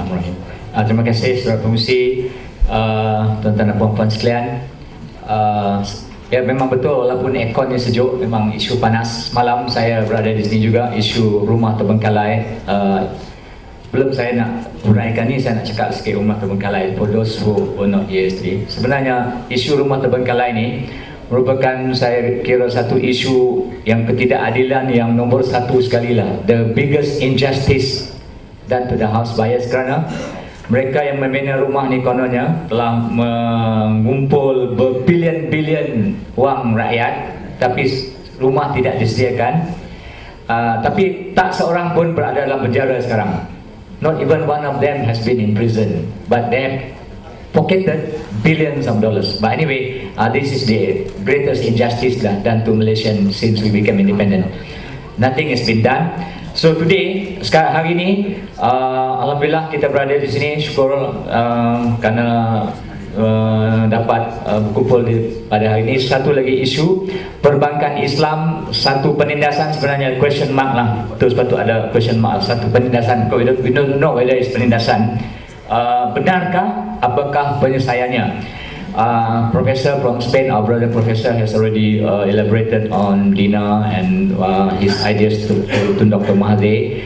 Bismillahirrahmanirrahim. Terima kasih Saudara Pengurusi, tuan-tuan dan puan-puan sekalian. Ya, memang betul, walaupun airconnya sejuk, memang isu panas. Malam saya berada di sini juga, isu rumah terbengkalai. Belum saya nak uraikan ni, saya nak cakap sikit rumah terbengkalai for those who were not here yesterday. Sebenarnya isu rumah terbengkalai ni merupakan, saya kira, satu isu yang ketidakadilan yang nombor satu sekali lah, the biggest injustice done to the house buyers, kerana mereka yang membina rumah ni kononnya telah mengumpul berbilion-bilion wang rakyat, tapi rumah tidak disediakan. Tapi tak seorang pun berada dalam penjara sekarang. Not even one of them has been in prison, but they have pocketed billions of dollars. But anyway, this is the greatest injustice done to Malaysians since we became independent. Nothing has been done. So today, sekarang hari ini, alhamdulillah kita berada di sini. Syukur kerana dapat berkumpul pada hari ini. Satu lagi isu perbankan Islam, satu penindasan, sebenarnya question mark lah. Betul, sepatut ada question mark. Satu penindasan, we don't know whether it's penindasan. Benarkah? Apakah penyelesaiannya? Professor from Spain, our brother professor, has already elaborated on Dina and his ideas to Dr. Mahathir.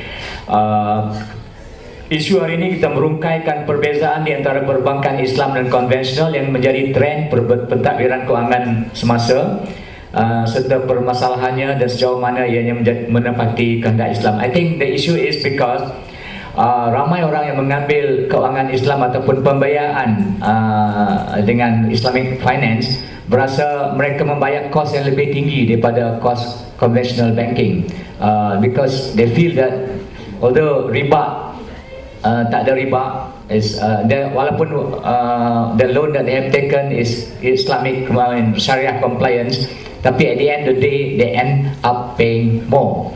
Isu hari ini kita merungkaikan perbezaan di antara perbankan Islam dan konvensional yang menjadi trend pentadbiran kewangan semasa, serta permasalahannya dan sejauh mana ianya menepati kehendak Islam. I think the issue is because ramai orang yang mengambil kewangan Islam ataupun pembiayaan dengan Islamic finance berasa mereka membayar kos yang lebih tinggi daripada kos conventional banking, because they feel that although riba tak ada riba, walaupun the loan that they have taken is Islamic Sharia compliance, tapi at the end of the day they end up paying more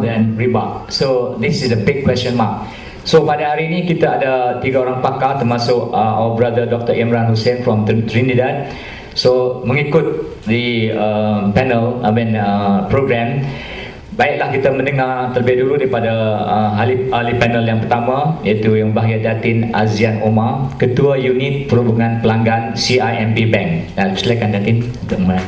than riba. So this is a big question mark. So pada hari ini kita ada 3 orang pakar, termasuk our brother Dr. Imran Hussein from Trinidad. So mengikut the panel, program, baiklah kita mendengar terlebih dulu daripada ahli panel yang pertama, iaitu Yang Bahagia Datin Azian Omar, Ketua Unit Perhubungan Pelanggan CIMB Bank. Silakan Datin untuk mulai.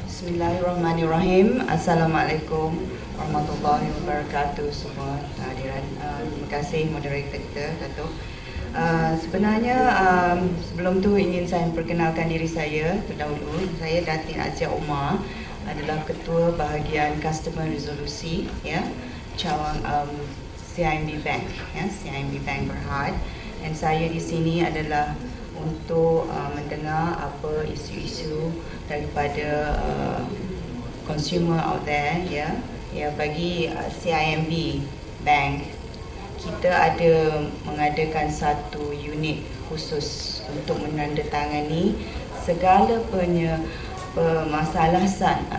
Bismillahirrahmanirrahim. Assalamualaikum warahmatullahi wabarakatuh semua hadirin. Terima kasih moderator kita, Datuk. Sebenarnya sebelum tu ingin saya perkenalkan diri saya terdahulu. Saya Datin Azia Omar, adalah Ketua Bahagian Customer Resolusi, ya, Cawang CIMB Bank, ya, CIMB Bank Berhad. Dan saya di sini adalah untuk mendengar apa isu-isu daripada consumer out there, ya. Ya, bagi CIMB Bank, kita ada mengadakan satu unit khusus untuk menandatangani segala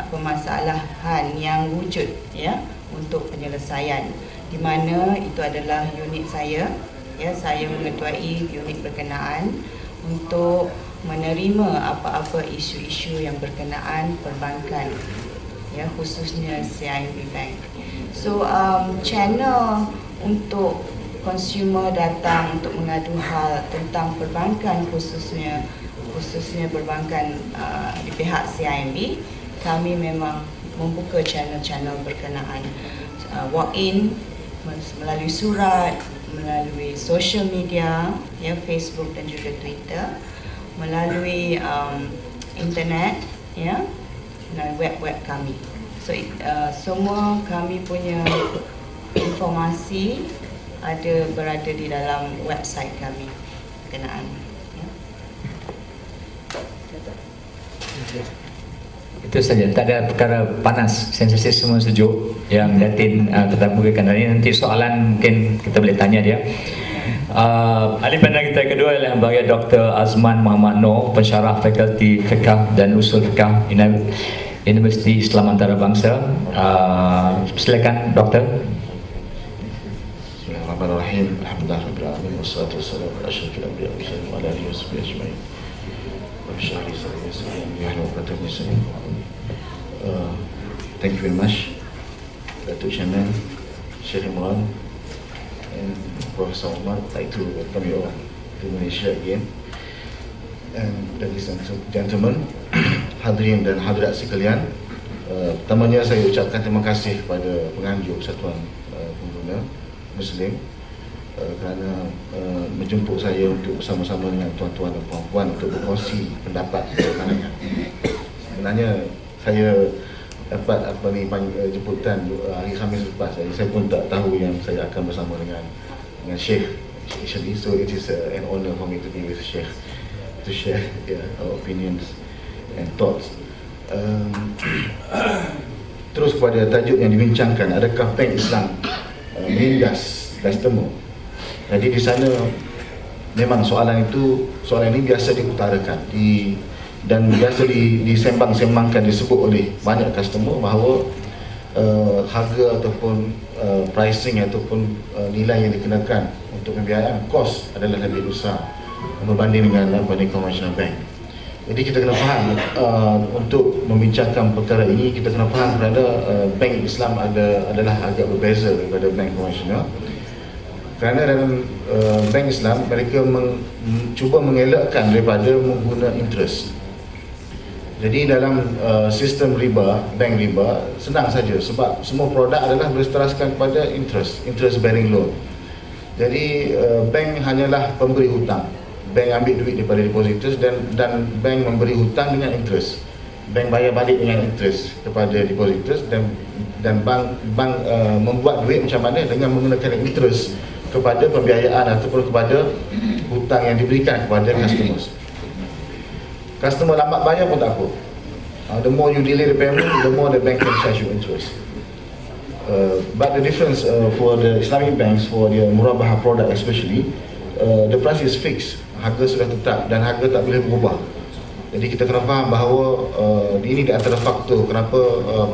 permasalahan yang wujud, ya, untuk penyelesaian, di mana itu adalah unit saya, ya. Saya mengetuai unit berkenaan untuk menerima apa-apa isu-isu yang berkenaan perbankan, ya, khususnya CIMB Bank. So channel untuk consumer datang untuk mengadu hal tentang perbankan, khususnya perbankan di pihak CIMB, kami memang membuka channel-channel berkenaan, walk-in, melalui surat, melalui social media, ya, Facebook dan juga Twitter, melalui internet, ya, dan web kami. So semua kami punya informasi berada di dalam website kami berkenaan, ya. Itu saja, tak ada perkara panas, sensasi semua sejuk yang Datin ketemukan hari ini. Nanti soalan mungkin kita boleh tanya dia. Ahli panel kita kedua adalah Yang Bahagia Dr. Azman Muhammad Noor, pensyarah Fakulti Fiqh dan Usul Fiqh Universiti Islam Antarabangsa. Silakan Doktor. Bismillahirrahmanirrahim. Alhamdulillahirabbil alamin wassalatu wassalamu ala asyrafil anbiya'i wal mursalin wa ala alihi washabihi ajma'in. Wa bisyarri sadri wa yassir li amri wahlul 'uqdatam min lisani. Thank you very much. Datuk Chairman, Sheikh Imran, and Professor Omar. I'd like to welcome you all to Malaysia again. And ladies and gentlemen, hadirin dan hadirat sekalian, pertamanya saya ucapkan terima kasih kepada penganjur Persatuan Pengguna Muslim kerana menjemput saya untuk bersama-sama dengan tuan-tuan dan puan-puan untuk berkongsi pendapat pandangan. Sebenarnya saya dapat jemputan hari Khamis lepas, jadi saya pun tak tahu yang saya akan bersama dengan Sheikh actually, so it is an honor for me to be with Sheikh to share our opinions and thoughts. Terus kepada tajuk yang dibincangkan, adakah bank Islam menindas customer? Jadi di sana memang soalan ini biasa diutarakan dan biasa disembang-sembangkan, disebut oleh banyak customer bahawa harga ataupun pricing ataupun nilai yang dikenakan untuk pembiayaan kos adalah lebih besar berbanding dengan konvensional bank. Jadi kita kena faham untuk membincangkan perkara ini, kita kena faham kerana bank Islam adalah agak berbeza daripada bank konvensional. Kerana dalam bank Islam mereka cuba mengelakkan daripada mengguna interest. Jadi dalam sistem riba, bank riba, senang saja sebab semua produk adalah berasaskan kepada interest bearing loan. Jadi bank hanyalah pemberi hutang. Bank ambil duit daripada depositors dan bank memberi hutang dengan interest. Bank bayar balik dengan interest kepada depositors dan bank membuat duit macam mana dengan menggunakan interest kepada pembiayaan ataupun kepada hutang yang diberikan kepada customers. Customer lambat bayar pun tak apa. The more you delay the payment, the more the bank can charge you interest. But the difference for the Islamic banks, for the murabahah product especially, the price is fixed. Harga sudah tetap dan harga tak boleh berubah. Jadi kita kena faham bahawa ini di antara faktor kenapa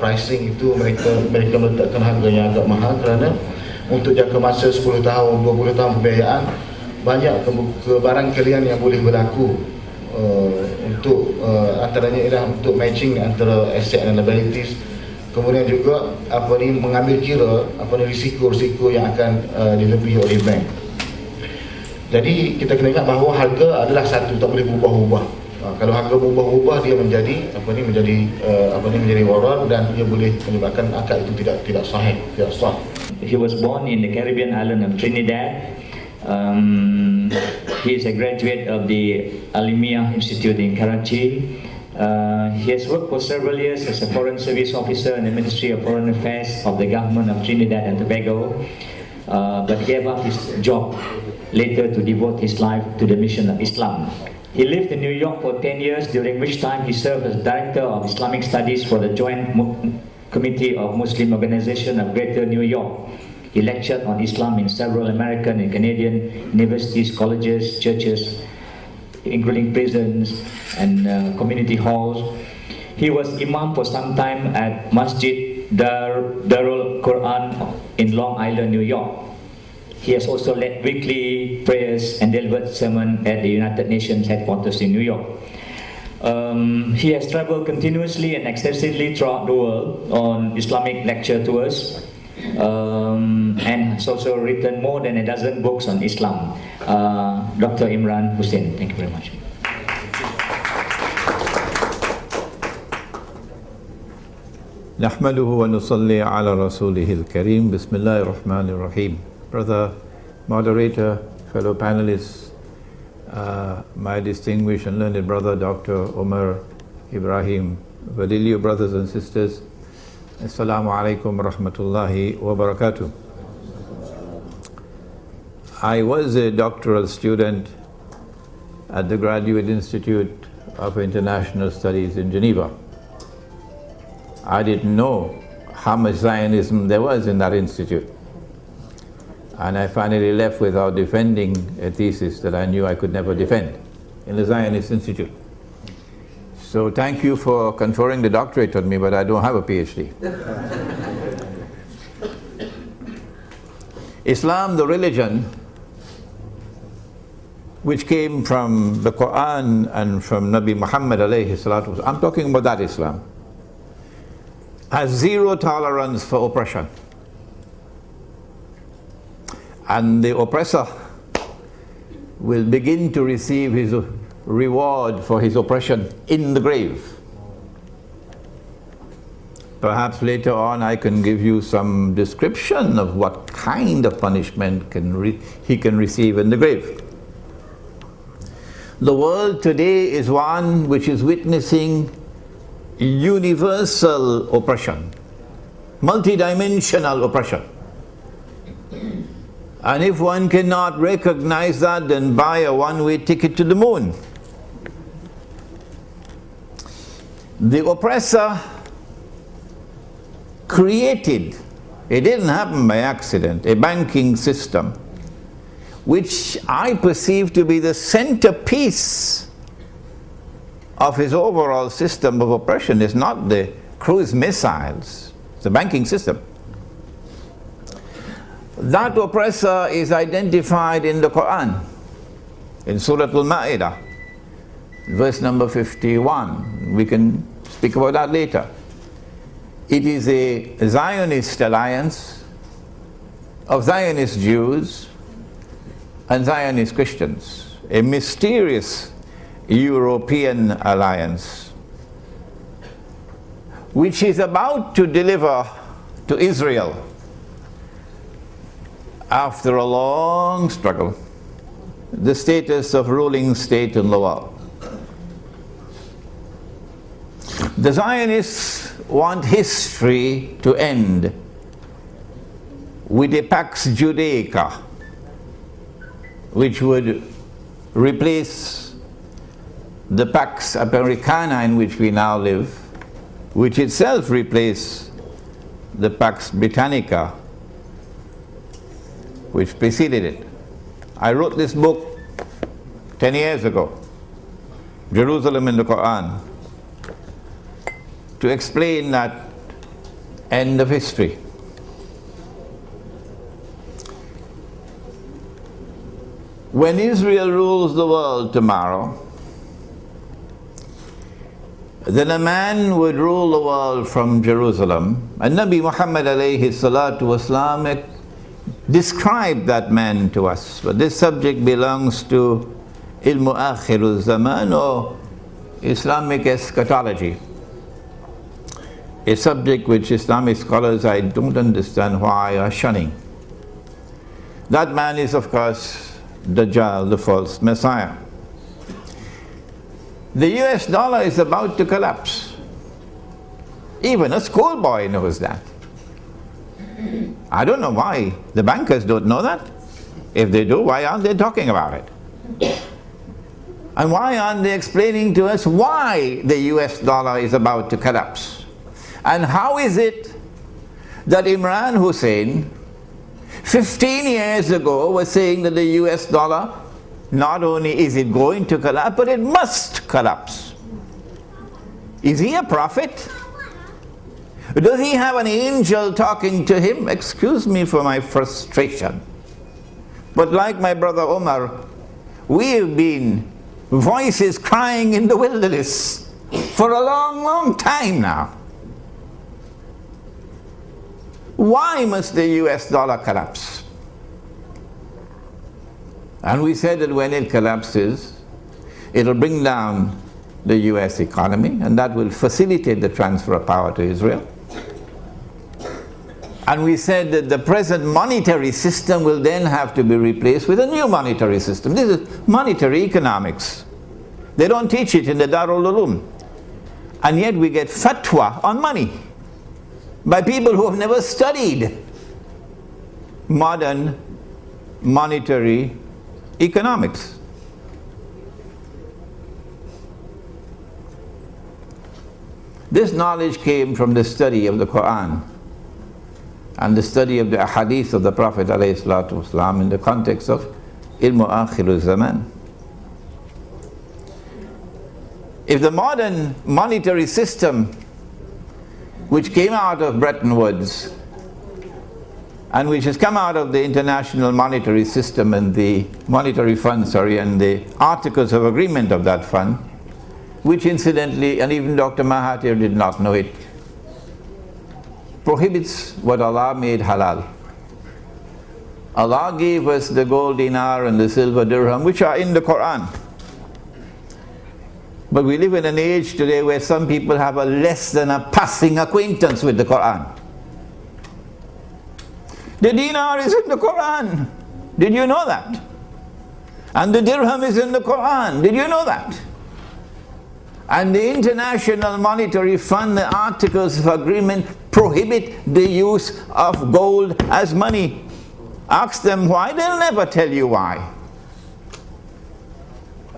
pricing itu mereka meletakkan harga yang agak mahal, kerana untuk jangka masa 10 tahun, 20 tahun pembiayaan, banyak kebarangkalian yang boleh berlaku untuk antaranya ialah untuk matching antara asset dan liabilities. Kemudian juga mengambil kira risiko-risiko yang akan dilebihi oleh bank. Jadi kita kena ingat bahawa harga adalah satu, tak boleh berubah-ubah. Kalau harga berubah-ubah, dia menjadi warar dan dia boleh menyebabkan akad itu tidak sahih, tidak sah. He was born in the Caribbean island of Trinidad. He is a graduate of the Alimiah Institute in Karachi. He has worked for several years as a foreign service officer in the Ministry of Foreign Affairs of the government of Trinidad and Tobago, but gave up his job later to devote his life to the mission of Islam. He lived in New York for 10 years, during which time he served as Director of Islamic Studies for the Joint Committee of Muslim Organization of Greater New York. He lectured on Islam in several American and Canadian universities, colleges, churches, including prisons and community halls. He was Imam for some time at Masjid Darul Quran in Long Island, New York. He has also led weekly prayers and delivered sermon at the United Nations headquarters in New York. He has traveled continuously and extensively throughout the world on Islamic lecture tours, and has also written more than a dozen books on Islam. Dr. Imran Hussein, thank you very much. نحمده ونصلي على رسوله الكريم بسم الله الرحمن الرحيم. Brother moderator, fellow panelists, my distinguished and learned brother Dr. Omar Ibrahim Vadilio, brothers and sisters, Assalamu alaikum wa rahmatullahi wa barakatuh. I was a doctoral student at the Graduate Institute of International Studies in Geneva. I didn't know how much Zionism there was in that institute. And I finally left without defending a thesis that I knew I could never defend in the Zionist Institute. So thank you for conferring the doctorate on me, but I don't have a PhD. Islam, the religion, which came from the Quran and from Nabi Muhammad alayhi salatu wasallam, I'm talking about that Islam, has zero tolerance for oppression. and the oppressor will begin to receive his reward for his oppression in the grave. Perhaps later on I can give you some description of what kind of punishment he can receive in the grave. The world today is one which is witnessing universal oppression, multidimensional oppression. And if one cannot recognize that, then buy a one-way ticket to the moon. The oppressor created, it didn't happen by accident, a banking system which I perceive to be the centerpiece of his overall system of oppression. Is not the cruise missiles, it's the banking system. That oppressor is identified in the Quran, in Surah Al-Ma'idah, verse number 51. We can speak about that later. It is a Zionist alliance of Zionist Jews and Zionist Christians, a mysterious European alliance which is about to deliver to Israel, after a long struggle, the status of ruling state in the world. The Zionists want history to end with a Pax Judaica, which would replace the Pax Americana in which we now live, which itself replaced the Pax Britannica, which preceded it. I wrote this book 10 years ago, Jerusalem in the Quran, to explain that end of history. When Israel rules the world tomorrow, then a man would rule the world from Jerusalem, and Nabi Muhammad alayhi salatu wasalam described that man to us. But this subject belongs to Ilmu Akhirul Zaman, or Islamic eschatology, a subject which Islamic scholars, I don't understand why, are shunning. That man is, of course, Dajjal, the false Messiah. The US dollar is about to collapse. Even a schoolboy knows that. I don't know why the bankers don't know that. If they do, why aren't they talking about it? And why aren't they explaining to us why the US dollar is about to collapse? And how is it that Imran Hussein 15 years ago was saying that the US dollar, not only is it going to collapse, but it must collapse? Is he a prophet? Does he have an angel talking to him? Excuse me for my frustration, but like my brother Omar, we have been voices crying in the wilderness for a long, long time now. Why must the US dollar collapse? And we said that when it collapses, it'll bring down the US economy, and that will facilitate the transfer of power to Israel. And we said that the present monetary system will then have to be replaced with a new monetary system. This is monetary economics. They don't teach it in the Darul Uloom. And yet we get fatwa on money by people who have never studied modern monetary economics. This knowledge came from the study of the Quran and the study of the ahadith of the Prophet ﷺ in the context of Ilmu Akhirul Zaman. If the modern monetary system, which came out of Bretton Woods and which has come out of the international monetary system and the monetary fund, and the articles of agreement of that fund, which incidentally, and even Dr. Mahathir did not know it, prohibits what Allah made halal. Allah gave us the gold dinar and the silver dirham, which are in the Quran. But we live in an age today where some people have a less than a passing acquaintance with the Quran. The dinar is in the Quran. Did you know that? And the dirham is in the Quran. Did you know that? And the International Monetary Fund, the Articles of Agreement prohibit the use of gold as money. Ask them why, they'll never tell you why.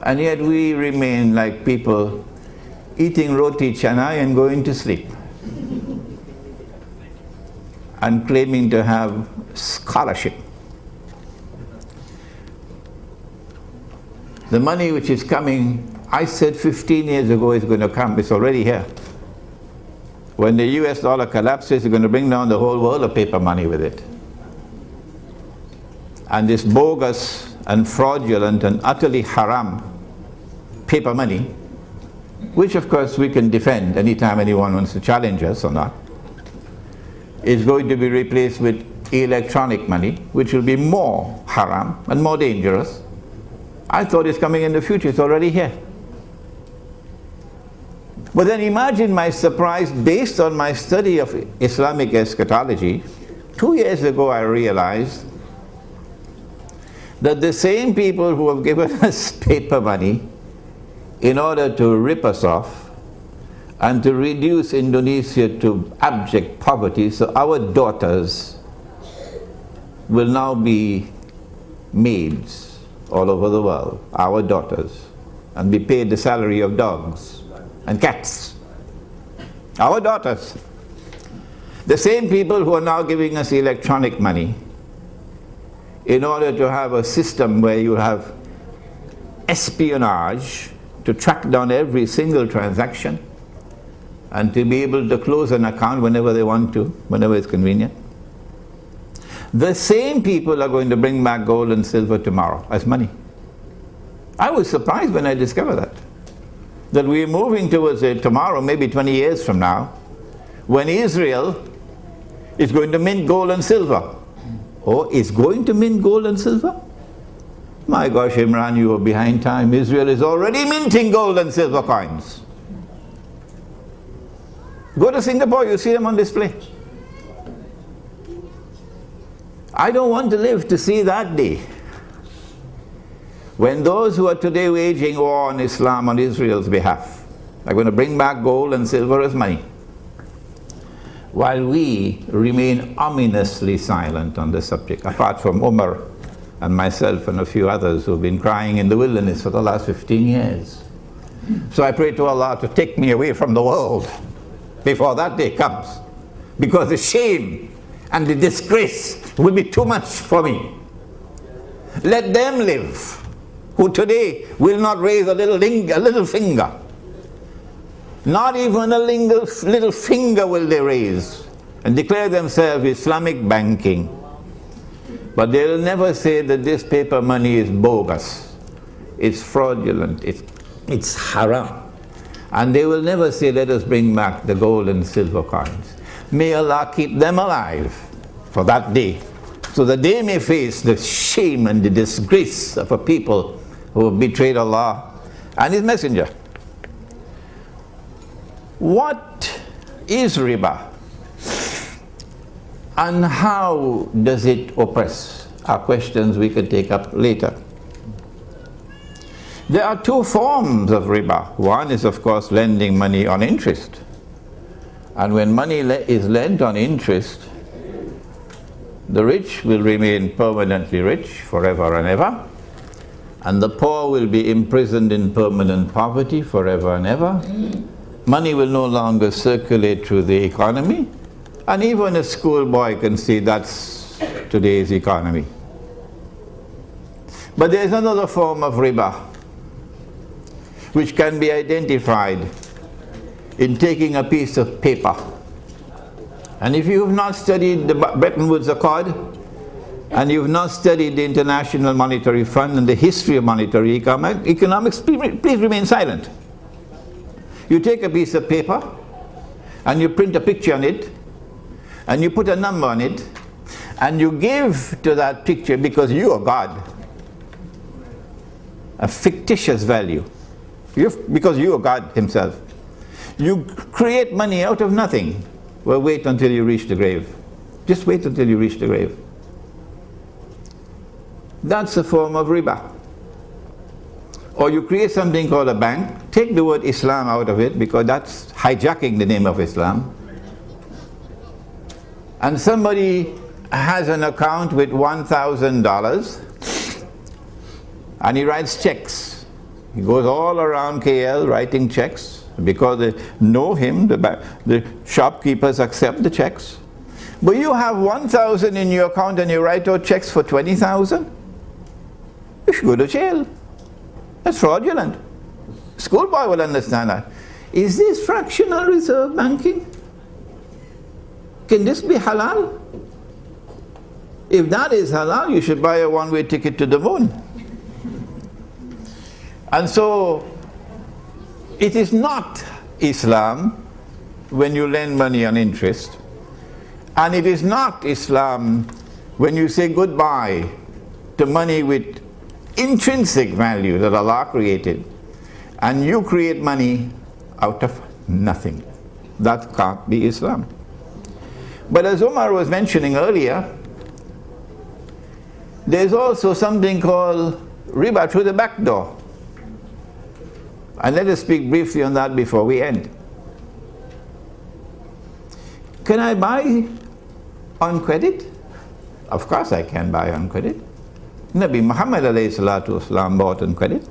And yet we remain like people eating roti canai and going to sleep. And claiming to have scholarship. The money which is coming, I said 15 years ago is going to come, it's already here. When the US dollar collapses, it's going to bring down the whole world of paper money with it. And this bogus and fraudulent and utterly haram paper money, which of course we can defend anytime anyone wants to challenge us or not, is going to be replaced with electronic money, which will be more haram and more dangerous. I thought it's coming in the future, it's already here. But then imagine my surprise, based on my study of Islamic eschatology. 2 years ago I realized that the same people who have given us paper money in order to rip us off and to reduce Indonesia to abject poverty, so our daughters will now be maids all over the world, our daughters, and be paid the salary of dogs and cats. Our daughters. The same people who are now giving us electronic money in order to have a system where you have espionage to track down every single transaction and to be able to close an account whenever they want to, whenever it's convenient. The same people are going to bring back gold and silver tomorrow as money. I was surprised when I discovered that we're moving towards a tomorrow, maybe 20 years from now, when Israel is going to mint gold and silver. Oh, is going to mint gold and silver? My gosh, Imran, you are behind time. Israel is already minting gold and silver coins. Go to Singapore, you see them on display. I don't want to live to see that day when those who are today waging war on Islam on Israel's behalf are going to bring back gold and silver as money, while we remain ominously silent on the subject, apart from Umar and myself and a few others who have been crying in the wilderness for the last 15 years. So I pray to Allah to take me away from the world before that day comes, because the shame and the disgrace will be too much for me. Let them live, who today will not raise a little finger. Not even a little finger will they raise and declare themselves Islamic banking. But they will never say that this paper money is bogus, it's fraudulent, it's haram. And they will never say, let us bring back the gold and silver coins. May Allah keep them alive for that day, so that they may face the shame and the disgrace of a people who have betrayed Allah and His Messenger. What is riba? And how does it oppress? Are questions we can take up later. There are two forms of riba. One is, of course, lending money on interest. And when money is lent on interest, the rich will remain permanently rich forever and ever, and the poor will be imprisoned in permanent poverty forever and ever. Money will no longer circulate through the economy, and even a schoolboy can see that's today's economy. But there is another form of riba which can be identified in taking a piece of paper. And if you have not studied the Bretton Woods Accord, and you have not studied the International Monetary Fund and the history of monetary economics, please remain silent. You take a piece of paper and you print a picture on it and you put a number on it, and you give to that picture because you are God a fictitious value, because you are God himself. You create money out of nothing. Well, wait until you reach the grave. Just wait until you reach the grave. That's a form of riba. Or you create something called a bank, take the word Islam out of it because that's hijacking the name of Islam. And somebody has an account with $1,000 and he writes checks. He goes all around KL writing checks because they know him, the shopkeepers accept the checks. But you have 1,000 in your account and you write out checks for 20,000? You should go to jail. That's fraudulent. Schoolboy will understand that. Is this fractional reserve banking? Can this be halal? If that is halal, you should buy a one-way ticket to the moon. And so, it is not Islam when you lend money on interest. And it is not Islam when you say goodbye to money with intrinsic value that Allah created, and you create money out of nothing. That can't be Islam. But as Umar was mentioning earlier, there's also something called riba through the back door. And let us speak briefly on that before we end. Can I buy on credit? Of course I can buy on credit. Nabi Muhammad alayhi salatu wasalam bought on credit.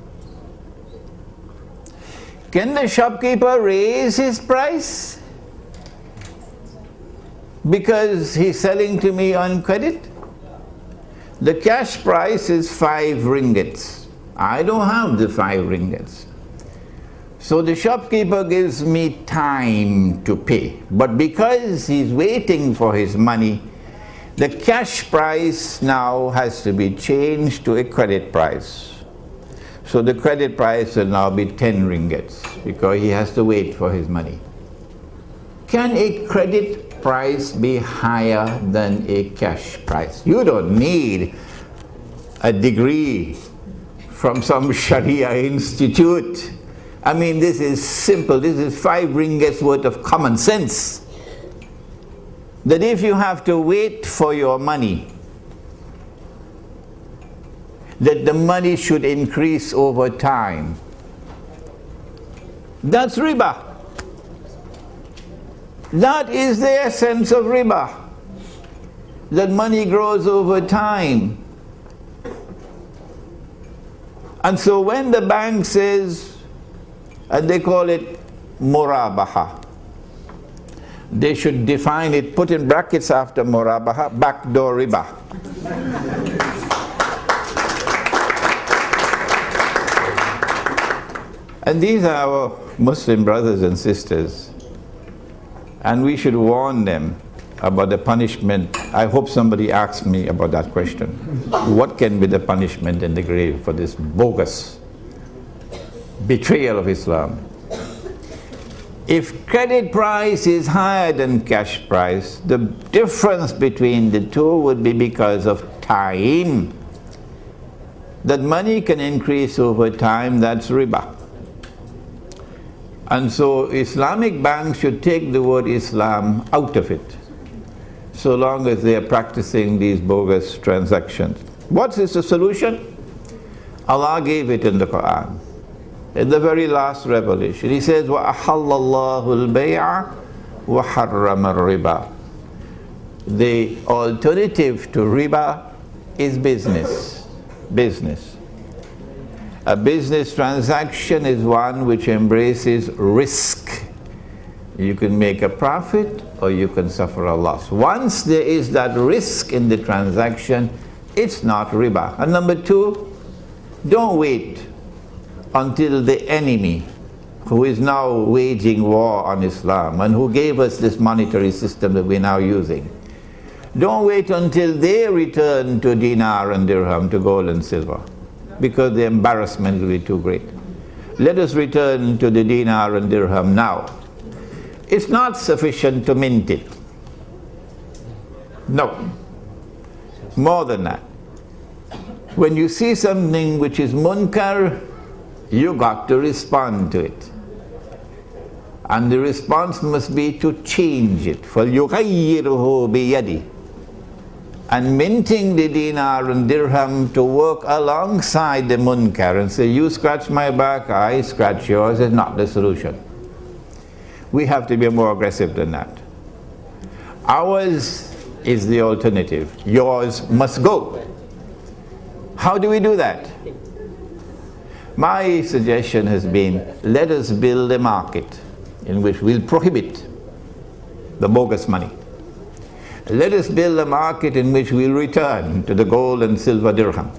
Can the shopkeeper raise his price because he's selling to me on credit? The cash price is 5 ringgits. I don't have the 5 ringgits. So the shopkeeper gives me time to pay. But because he's waiting for his money, the cash price now has to be changed to a credit price. So the credit price will now be 10 ringgits because he has to wait for his money. Can a credit price be higher than a cash price? You don't need a degree from some Sharia institute. I mean, this is simple. This is 5 ringgits worth of common sense. That if you have to wait for your money, that the money should increase over time. That's riba. That is the essence of riba. That money grows over time. And so when the bank says, and they call it murabaha, they should define it, put in brackets after murabaha, backdoor riba. And these are our Muslim brothers and sisters. And we should warn them about the punishment. I hope somebody asks me about that question. What can be the punishment in the grave for this bogus betrayal of Islam? If credit price is higher than cash price, the difference between the two would be because of time. That money can increase over time, that's riba. And so Islamic banks should take the word Islam out of it, so long as they are practicing these bogus transactions. What is the solution? Allah gave it in the Quran. In the very last revelation, He says, وَأَحَلَّ اللَّهُ الْبَيْعَ وَحَرَّمَ الرِّبَى. The alternative to riba is business. Business. A business transaction is one which embraces risk. You can make a profit or you can suffer a loss. Once there is that risk in the transaction, it's not riba. And number two, don't wait until the enemy, who is now waging war on Islam and who gave us this monetary system that we're now using, don't wait until they return to dinar and dirham, to gold and silver, because the embarrassment will be too great. Let us return to the dinar and dirham now. It's not sufficient to mint it. No. More than that. When you see something which is munkar, you got to respond to it. And the response must be to change it. فَلْيُغَيِّرْهُ بِيَدِهِ. And minting the dinar and dirham to work alongside the munkar and say, you scratch my back, I scratch yours, is not the solution. We have to be more aggressive than that. Ours is the alternative. Yours must go. How do we do that? My suggestion has been, let us build a market in which we'll prohibit the bogus money. Let us build a market in which we'll return to the gold and silver dirham.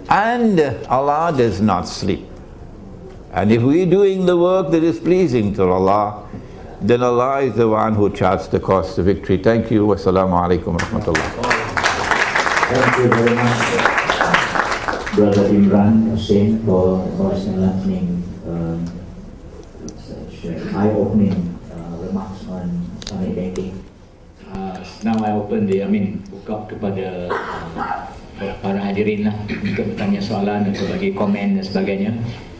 And Allah does not sleep. And if we're doing the work that is pleasing to Allah, then Allah is the one who charts the course to victory. Thank you. Wassalamu alaikum wa rahmatullah. Thank you very much, Brother Imran Hussein, for enlightening, eye-opening remarks on Islamic banking. Now I open buka kepada para hadirin lah untuk bertanya soalan, untuk bagi komen dan sebagainya,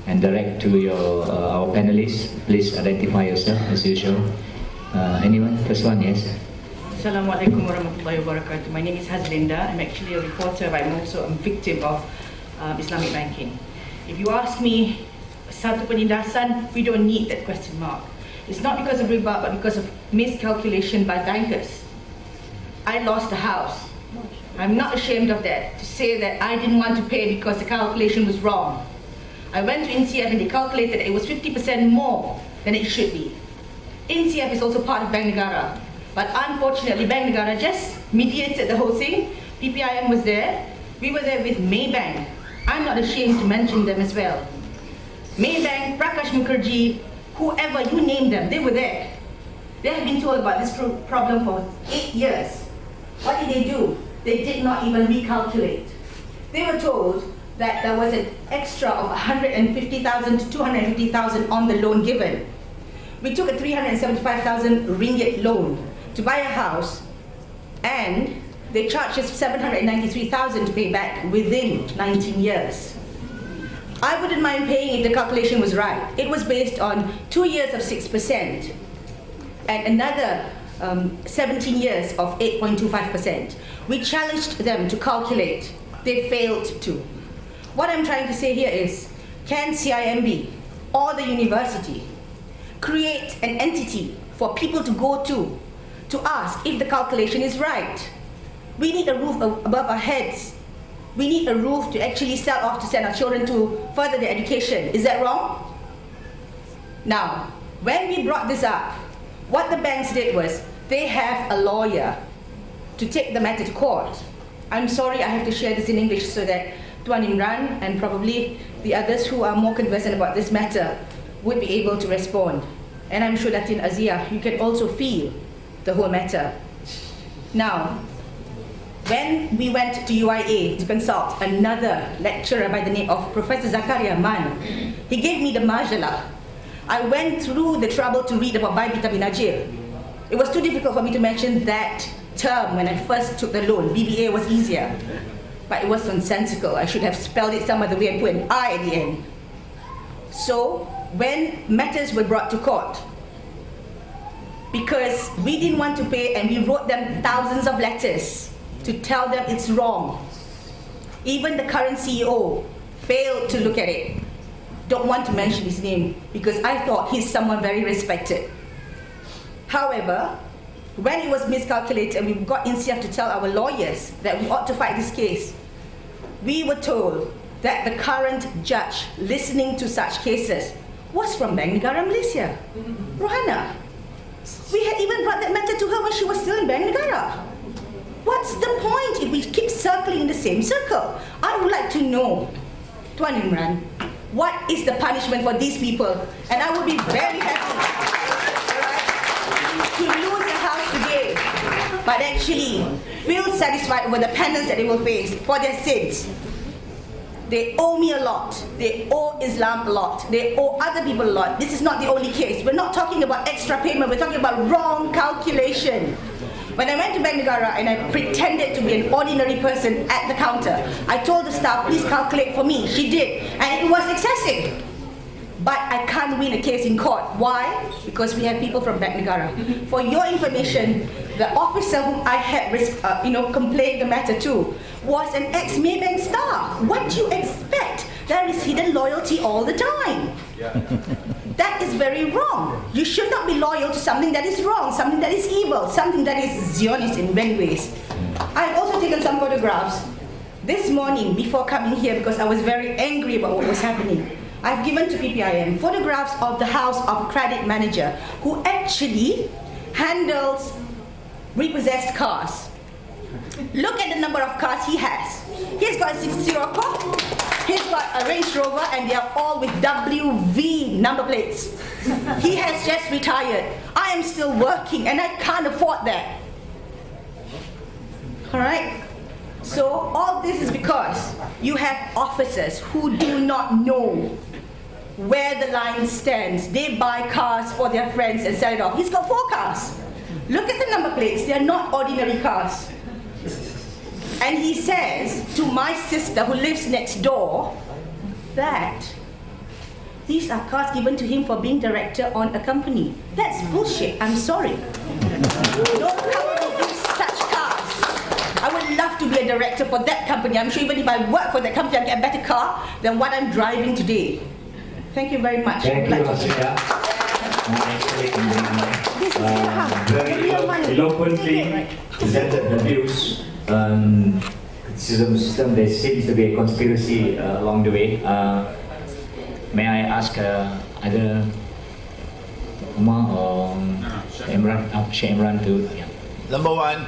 and direct to our panelists. Please identify yourself as usual. Anyone? First one, yes. Assalamualaikum warahmatullahi wabarakatuh. My name is Hazlinda. I'm actually a reporter, but I'm also a victim of Islamic banking. If you ask me, satu penindasan, we don't need that question mark. It's not because of riba, but because of miscalculation by bankers. I lost a house. I'm not ashamed of that, to say that I didn't want to pay because the calculation was wrong. I went to NCF and they calculated it was 50% more than it should be. NCF is also part of Bank Negara, but unfortunately Bank Negara just mediated the whole thing. PPIM was there. We were there with Maybank. I'm not ashamed to mention them as well. Maybank, Prakash Mukherjee, whoever you name them, they were there. They have been told about this problem for 8 years. What did they do? They did not even recalculate. They were told that there was an extra of 150,000 to 250,000 on the loan given. We took a 375,000 ringgit loan to buy a house, and they charged us 793,000 to pay back within 19 years. I wouldn't mind paying if the calculation was right. It was based on 2 years of 6% and another 17 years of 8.25%. We challenged them to calculate. They failed to. What I'm trying to say here is, can CIMB or the university create an entity for people to go to ask if the calculation is right? We need a roof above our heads. We need a roof to actually sell off to send our children to further their education. Is that wrong? Now, when we brought this up, what the banks did was, they have a lawyer to take the matter to court. I'm sorry I have to share this in English so that Tuan Imran and probably the others who are more conversant about this matter would be able to respond. And I'm sure that in Azia, you can also feel the whole matter. Now, when we went to UIA to consult another lecturer by the name of Professor Zakaria Man, he gave me the majalah. I went through the trouble to read about Baibita bin Najir. It was too difficult for me to mention that term when I first took the loan. BBA was easier, but it was nonsensical. I should have spelled it some other way and put an I at the end. So when matters were brought to court, because we didn't want to pay and we wrote them thousands of letters to tell them it's wrong. Even the current CEO failed to look at it. Don't want to mention his name because I thought he's someone very respected. However, when it was miscalculated and we got NCF to tell our lawyers that we ought to fight this case, we were told that the current judge listening to such cases was from Bank Negara Malaysia, Rohana. We had even brought that matter to her when she was still in Bank Negara. What's the point if we keep circling in the same circle? I would like to know, Tuan Imran, what is the punishment for these people? And I would be very happy to lose a house today, but actually feel satisfied over the penance that they will face for their sins. They owe me a lot. They owe Islam a lot. They owe other people a lot. This is not the only case. We're not talking about extra payment. We're talking about wrong calculation. When I went to Bank Negara and I pretended to be an ordinary person at the counter, I told the staff, please calculate for me. She did, and it was excessive. But I can't win a case in court. Why? Because we have people from Bank Negara. For your information, the officer whom I had complained the matter to was an ex-Maybank staff. What do you expect? There is hidden loyalty all the time. That is very wrong. You should not be loyal to something that is wrong, something that is evil, something that is Zionist in many ways. I've also taken some photographs this morning before coming here because I was very angry about what was happening. I've given to PPIM photographs of the house of credit manager who actually handles repossessed cars. Look at the number of cars he has. He's got a 60 Corp, he's got a Range Rover, and they are all with WV number plates. He has just retired. I am still working and I can't afford that. Alright? So all this is because you have officers who do not know where the line stands. They buy cars for their friends and sell it off. He's got 4 cars. Look at the number plates. They are not ordinary cars. And he says to my sister who lives next door that these are cars given to him for being director on a company. That's bullshit. I'm sorry. No company gives such cars. I would love to be a director for that company. I'm sure even if I work for that company, I'll get a better car than what I'm driving today. Thank you very much. Thank you, Masida. Very eloquently presented the views. System, there seems to be a conspiracy along the way. May I ask either Umar or Imran, Sheikh Imran to Number one,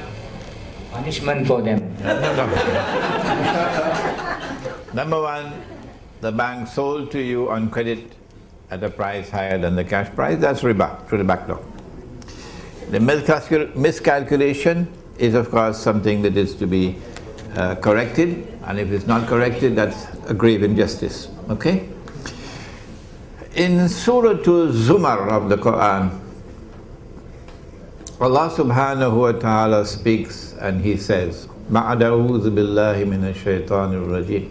punishment for them. Number one, the bank sold to you on credit at a price higher than the cash price. That's riba through the back door. The miscalculation is, of course, something that is to be corrected, and if it's not corrected, that's a grave injustice. Okay? In Surah Zumar of the Quran, Allah subhanahu wa ta'ala speaks and He says, "Ba'da a'udhu billahi minash shaitanir rajim.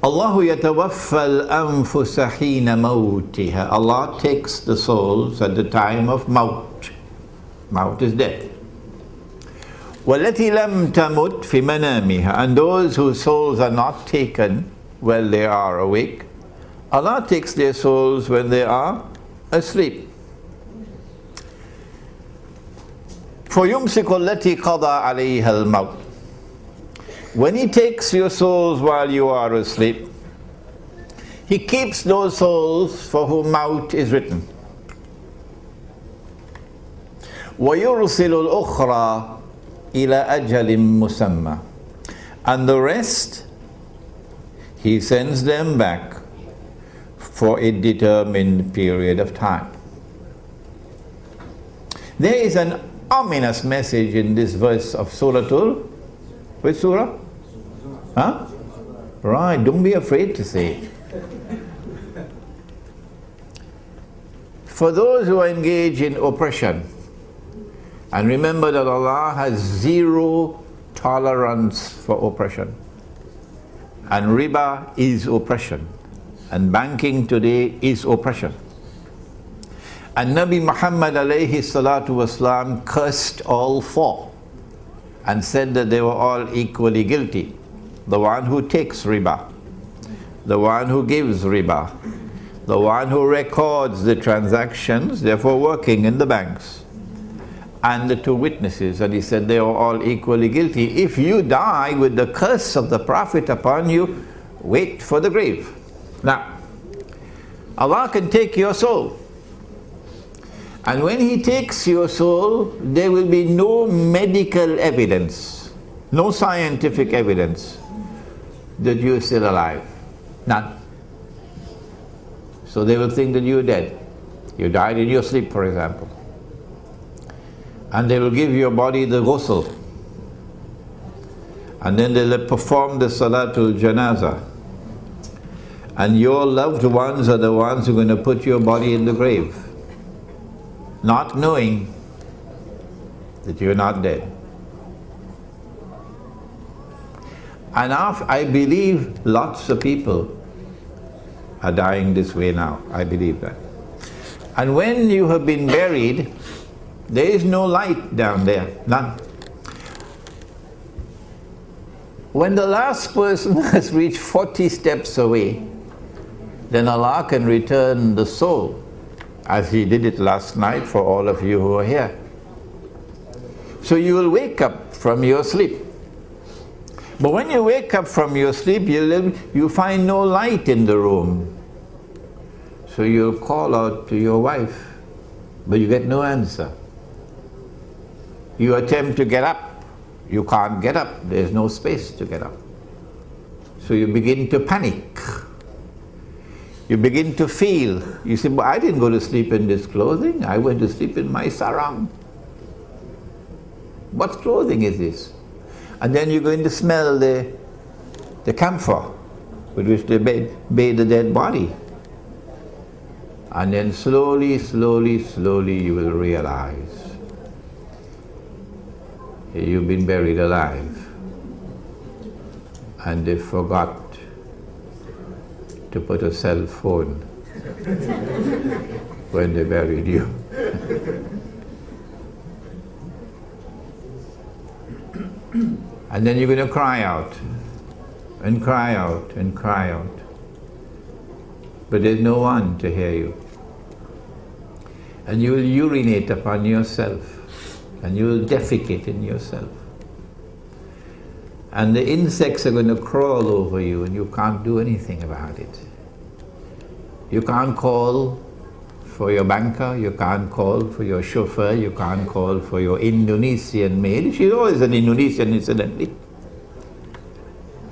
Allahu yatawaffa al-anfusa hina mawtiha." Allah takes the souls at the time of maut. Maut is death. وَالَّتِي لَمْ تَمُتْ فِي مَنَامِهَا. And those whose souls are not taken while they are awake, Allah takes their souls when they are asleep. فَيُمْسِكُ الَّتِي قَضَى عَلَيْهَا الْمَوْتِ. When He takes your souls while you are asleep, He keeps those souls for whom maut is written. وَيُرْسِلُ الْأُخْرَى إِلَى أَجَلٍ مُسَمَّى. And the rest, He sends them back for a determined period of time. There is an ominous message in this verse of which surah? Huh? Right, don't be afraid to say it. For those who are engaged in oppression, and remember that Allah has zero tolerance for oppression, and riba is oppression, and banking today is oppression. And Nabi Muhammad alayhi salatu wasalam cursed all 4 and said that they were all equally guilty. The one who takes riba, the one who gives riba, the one who records the transactions, therefore working in the banks, and the 2 witnesses. And he said they were all equally guilty. If you die with the curse of the Prophet upon you, wait for the grave. Now, Allah can take your soul. And when He takes your soul, there will be no medical evidence, no scientific evidence that you are still alive. None. So they will think that you are dead. You died in your sleep, for example. And they will give your body the ghusl. And then they will perform the salatul janazah. And your loved ones are the ones who are going to put your body in the grave, not knowing that you're not dead. And I believe lots of people are dying this way now. I believe that. And when you have been buried, there is no light down there, none. When the last person has reached 40 steps away, then Allah can return the soul, as He did it last night for all of you who are here. So you will wake up from your sleep. But when you wake up from your sleep, you find no light in the room. So you'll call out to your wife, but you get no answer. You attempt to get up. You can't get up. There's no space to get up. So you begin to panic. You begin to feel. You say, but I didn't go to sleep in this clothing. I went to sleep in my sarong. What clothing is this? And then you're going to smell the camphor with which they bathe the dead body. And then slowly, slowly, slowly you will realize you've been buried alive. And they forgot to put a cell phone when they buried you. And then you're going to cry out, and cry out, and cry out. But there's no one to hear you. And you will urinate upon yourself, and you will defecate in yourself. And the insects are going to crawl over you, and you can't do anything about it. You can't call for your banker, you can't call for your chauffeur, you can't call for your Indonesian maid. She's always an Indonesian, incidentally.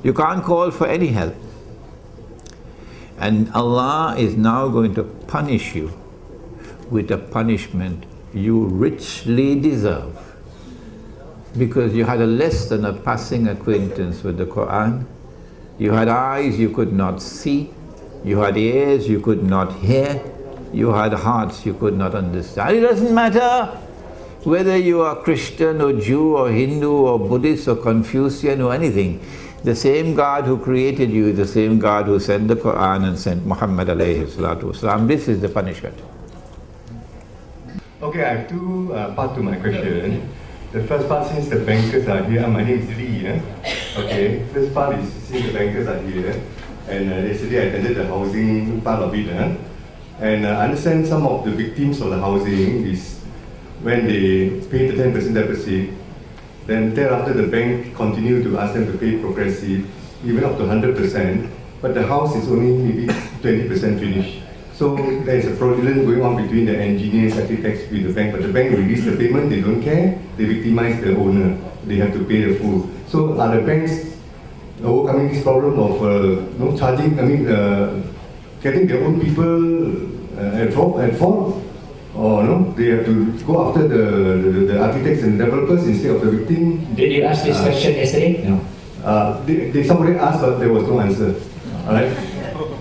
You can't call for any help. And Allah is now going to punish you with a punishment you richly deserve. Because you had a less than a passing acquaintance with the Quran. You had eyes you could not see. You had ears you could not hear. You had hearts you could not understand. It doesn't matter whether you are Christian or Jew or Hindu or Buddhist or Confucian or anything. The same God who created you is the same God who sent the Quran and sent Muhammad alayhi salatu wasalam. This is the punishment. Okay, I have two parts to my question. The first part, since the bankers are here, my name is Lee. Okay, first part is since the bankers are here, and yesterday I attended the housing part of it. And I understand some of the victims of the housing is when they pay the 10% deposit, then thereafter the bank continue to ask them to pay progressive, even up to 100%, but the house is only maybe 20% finished. So there is a fraudulent going on between the engineers, architects with the bank, but the bank release the payment, they don't care, they victimize the owner, they have to pay the full. So are the banks overcoming this problem of charging, getting their own people at fault? Or no, they have to go after the architects and developers instead of the victim? Did you ask this question yesterday? No. Somebody asked, but there was no answer. All right.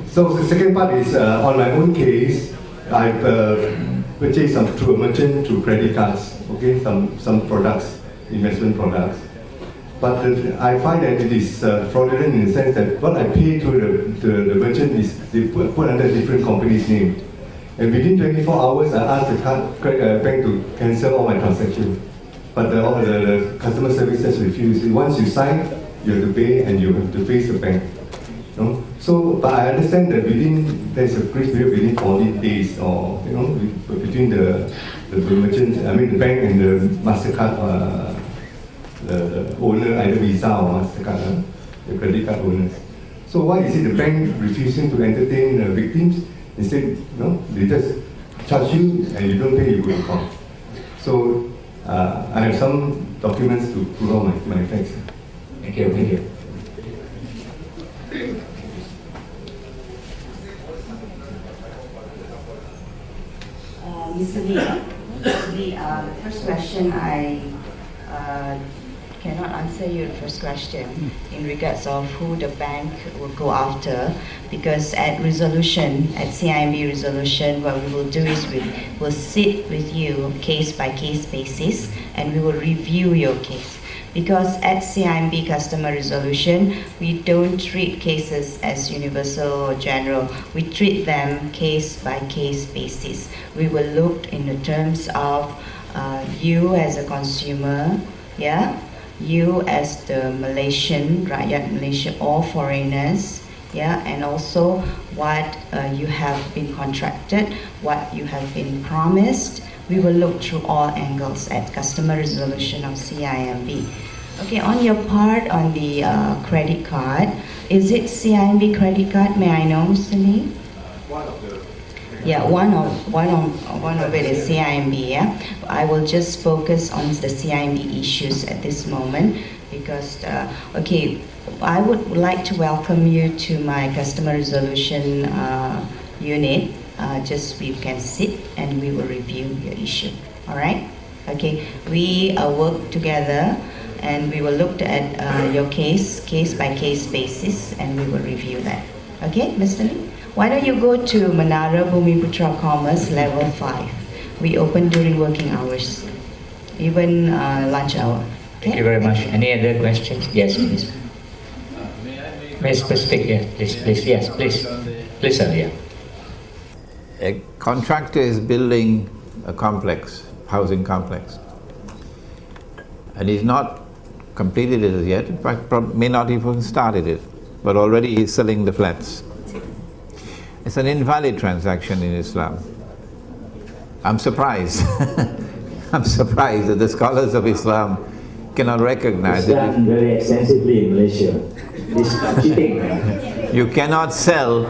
So the second part is on my own case. I purchased through a merchant through credit cards. Okay, some products, investment products. But I find that it is fraudulent in the sense that what I pay to the merchant is they put under a different company's name. And within 24 hours, I asked the bank to cancel all my transactions. But the customer service has refused. Once you sign, you have to pay and you have to face the bank. No? So, but I understand that there's a grace period within 40 days, or between the merchant, the bank and the MasterCard, the owner, either Visa or MasterCard, the credit card owners. So why is it the bank refusing to entertain victims? Instead, they just charge you and you don't pay, you go to court. So I have some documents to prove out my facts. Thank you, thank you. Mr. Lee, the first question I cannot answer your first question in regards of who the bank will go after, because at CIMB resolution, what we will do is we'll sit with you case by case basis, and we will review your case. Because at CIMB customer resolution, we don't treat cases as universal or general. We treat them case by case basis. We will look in the terms of you as a consumer, yeah, you as the Malaysian, rakyat Malaysia or foreigners, yeah, and also what you have been contracted, what you have been promised. We will look through all angles at customer resolution of CIMB. Okay, on your part on the credit card, is it CIMB credit card? May I know, Mr. Lee? Yeah, one of it is CIMB. Yeah, I will just focus on the CIMB issues at this moment because okay, I would like to welcome you to my customer resolution unit. Just we can sit and we will review your issue. All right? Okay, we work together and we will look at your case by case basis, and we will review that. Okay, Mr. Lee? Why don't you go to Menara Bumiputra Commerce level 5? We open during working hours, even lunch hour. Okay? Thank you very much. Any other questions? Yes, please. May I specific? Yes, please. Yes, please. Please, sir. Yeah. A contractor is building a complex, housing complex, and he's not completed it as yet. In fact, may not even started it, but already he's selling the flats. It's an invalid transaction in Islam. I'm surprised. I'm surprised that the scholars of Islam cannot recognize it's done very extensively in Malaysia. This cheating. You cannot sell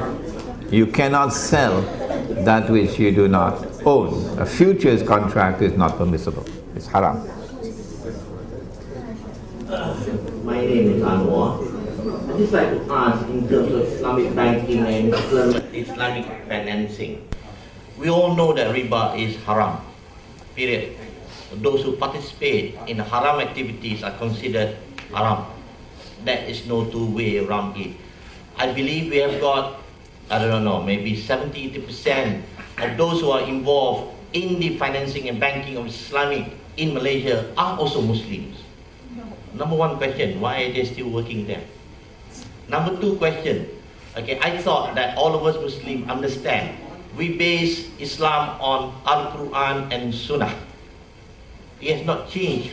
that which you do not own. A futures contract is not permissible. It's haram. My name is Anwar. I'd just like to ask in terms of Islamic banking and Islamic financing. We all know that riba is haram, period. Those who participate in haram activities are considered haram. There is no two way around it. I believe we have got, I don't know, maybe 70-80% of those who are involved in the financing and banking of Islamic in Malaysia are also Muslims. Number one question, why are they still working there? Number two question, okay, I thought that all of us Muslims understand we base Islam on Al-Quran and Sunnah. It has not changed,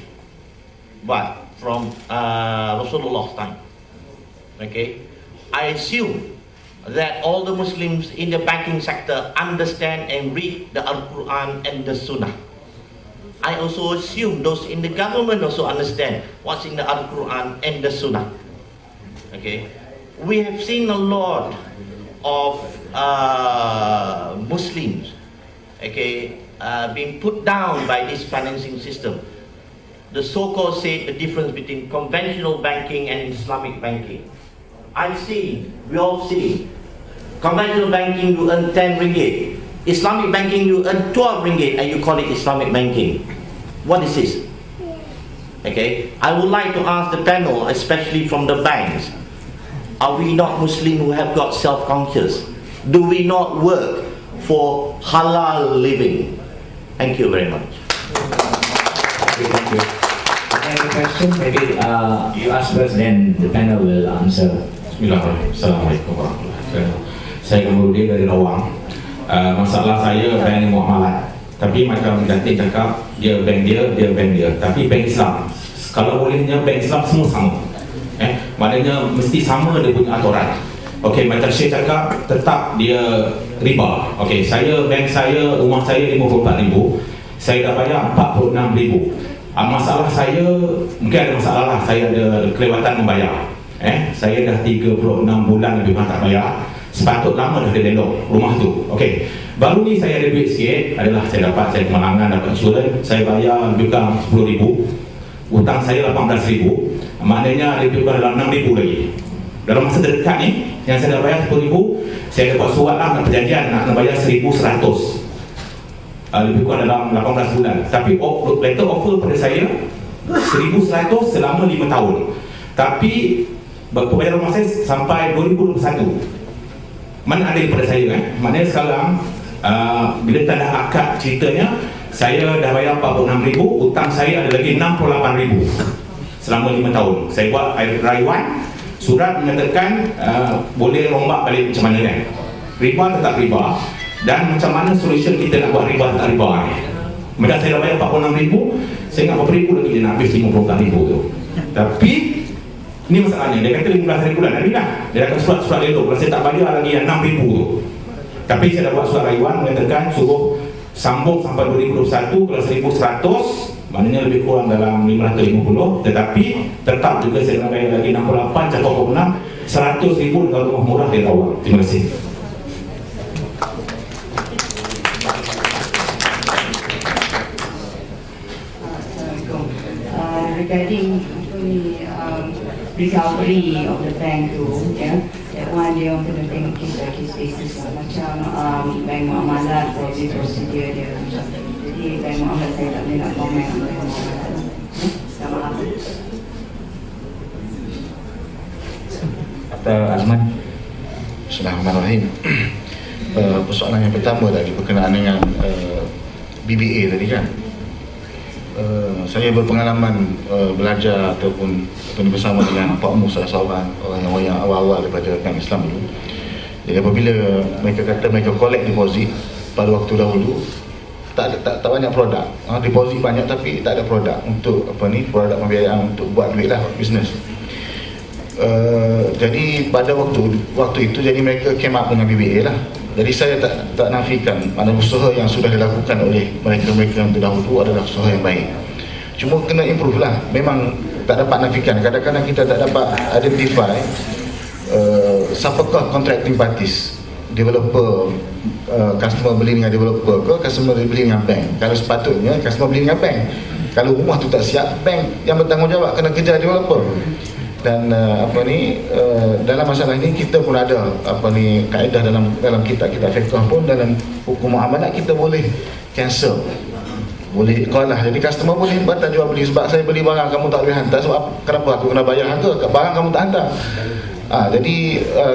but from Rasulullah's time. Okay, I assume that all the Muslims in the banking sector understand and read the Al-Quran and the Sunnah. I also assume those in the government also understand what's in the Al-Quran and the Sunnah. Okay, we have seen a lot of Muslims, okay, being put down by this financing system. The so-called say the difference between conventional banking and Islamic banking. I've seen, we all see, conventional banking you earn 10 ringgit, Islamic banking you earn 12 ringgit, and you call it Islamic banking. What is this? Okay, I would like to ask the panel, especially from the banks, are we not Muslim who have got self-conscious? Do we not work for halal living? Thank you very much. Thank you. Any question? Maybe you ask first, then the panel will answer. Bismillahirrahmanirrahim. Assalamualaikum warahmatullahi wabarakatuh. Saya Kemudian dari Lawang. Masalah saya bank muamalat. Tapi macam Datin cakap, dia bank dia. Tapi bank Islam, kalau bolehnya bank Islam semua sama. Maknanya mesti sama dia punya aturan. Okey, macam Syekh cakap, tetap dia riba. Okey, bank saya, rumah saya 54,000. Saya dah bayar 46,000. Masalah saya, mungkin ada masalah lah, saya ada kelewatan membayar. Saya dah 36 bulan lebih tak bayar. Sepatut lama dah dia lelok rumah tu. Okey, baru ni saya ada duit sikit, adalah saya kemalangan, dapat insurans. Saya bayar lebih kurang 10,000. Hutang saya 18,000. Maknanya lebih kurang dalam 6,000 lagi. Dalam masa terdekat ni, yang saya dah bayar 10,000, saya dapat surat lah, perjanjian nak bayar 1,100. Lebih kurang dalam 18 bulan. Tapi letter offer pada saya 1,100 selama 5 tahun. Tapi pembayaran rumah saya sampai 2021. Mana ada daripada saya Maknanya sekarang bila tak ada akad ceritanya, saya dah bayar 46,000, hutang saya ada lagi 68,000 selama 5 tahun. Saya buat rayuan, surat menyatakan boleh rombak balik macam mana kan. Riba tetap riba, dan macam mana solution kita nak buat riba tak riba ni. Macam saya dah bayar 46,000, saya ingat berapa ribu lagi dia nak habis 54,000 tu. Tapi ni masalahnya, dia kata 15 hari bulan hari dah. Dia akan surat-surat dia tu, kalau saya tak bayar lagi yang 6,000 tu. Tapi saya dah buat surat rayuan menyatakan suruh sambung sampai 2021. Kalau 1,100 maknanya lebih kurang dalam 550, tetapi tetap juga saya nak bayar lagi 68 campur 46, 100,000 dengan rumah murah di awal. Terima kasih. Regarding recovery of the bank tu, that one dia orang kena tengok case by case basis lah. Macam bank muamalat, probably procedure dia macam tu. Jadi bank muamalat saya tak boleh nak komen on bank muamalat. Tak maaf. Azman. Bismillahirrahmanirrahim. Persoalan yang pertama tadi berkenaan dengan BBA tadi kan. Saya berpengalaman belajar ataupun bersama dengan Pak Mus, salah seorang orang yang awal-awal daripada bank Islam dulu. Jadi apabila mereka kata mereka collect deposit pada waktu dahulu, tak banyak produk. Deposit banyak tapi tak ada produk untuk produk pembiayaan untuk buat duit lah, bisnes. Jadi pada waktu itu jadi mereka came up dengan BBA lah. Jadi saya tak nafikan mana usaha yang sudah dilakukan oleh mereka yang terdahulu adalah usaha yang baik. Cuma kena improve lah. Memang tak dapat nafikan. Kadang-kadang kita tak dapat identify siapakah contracting parties, developer, customer beli dengan developer ke, customer beli dengan bank. Kalau sepatutnya customer beli dengan bank. Kalau rumah tu tak siap, bank yang bertanggungjawab kena kejar developer. Dan dalam masalah ini kita pun ada kaedah dalam kitab fiqh pun, dalam hukum muamalat kita boleh cancel, boleh iqalah. Jadi customer boleh batal jual beli sebab saya beli barang kamu tak boleh hantar. Sebab kenapa aku kena bayar harga kat barang kamu tak hantar? Jadi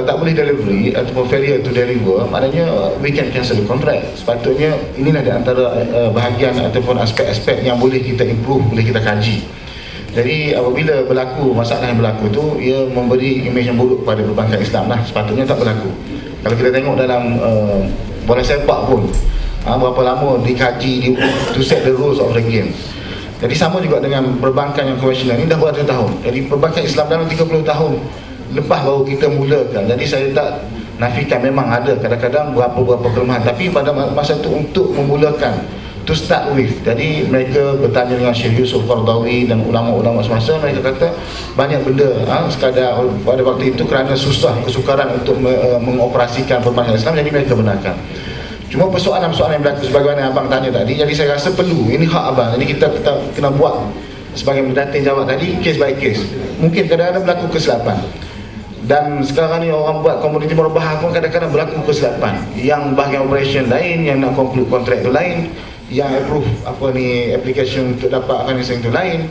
tak boleh delivery ataupun failure to deliver, maknanya we can cancel the contract. Sepatutnya inilah di antara bahagian ataupun aspek-aspek yang boleh kita improve, boleh kita kaji. Jadi apabila berlaku masalah yang berlaku tu, ia memberi imej yang buruk kepada perbankan Islam lah. Sepatutnya tak berlaku. Kalau kita tengok dalam bola sepak pun, berapa lama dikaji to set the rules of the game. Jadi sama juga dengan perbankan yang konvensional ini dah buat 2 tahun. Jadi perbankan Islam dalam 30 tahun lepas baru kita mulakan. Jadi saya tak nafikan memang ada kadang-kadang berapa kelemahan, tapi pada masa itu untuk memulakan, to start with. Jadi mereka bertanya dengan Syekh Yusuf Qardawi dan ulama-ulama semasa, mereka kata banyak benda sekadar pada waktu itu kerana susah kesukaran untuk mengoperasikan perbankan Islam, jadi mereka benarkan. Cuma persoalan-persoalan yang berlaku sebagaimana abang tanya tadi, jadi saya rasa perlu, ini hak abang, jadi kita kena buat sebagai pendatin jawab tadi, case by case. Mungkin kadang-kadang berlaku kesilapan, dan sekarang ni orang buat komoditi murabah pun kadang-kadang berlaku kesilapan. Yang bahagian operation lain, yang nak conclude kontrak tu lain, yang approve application untuk dapat financing tu lain.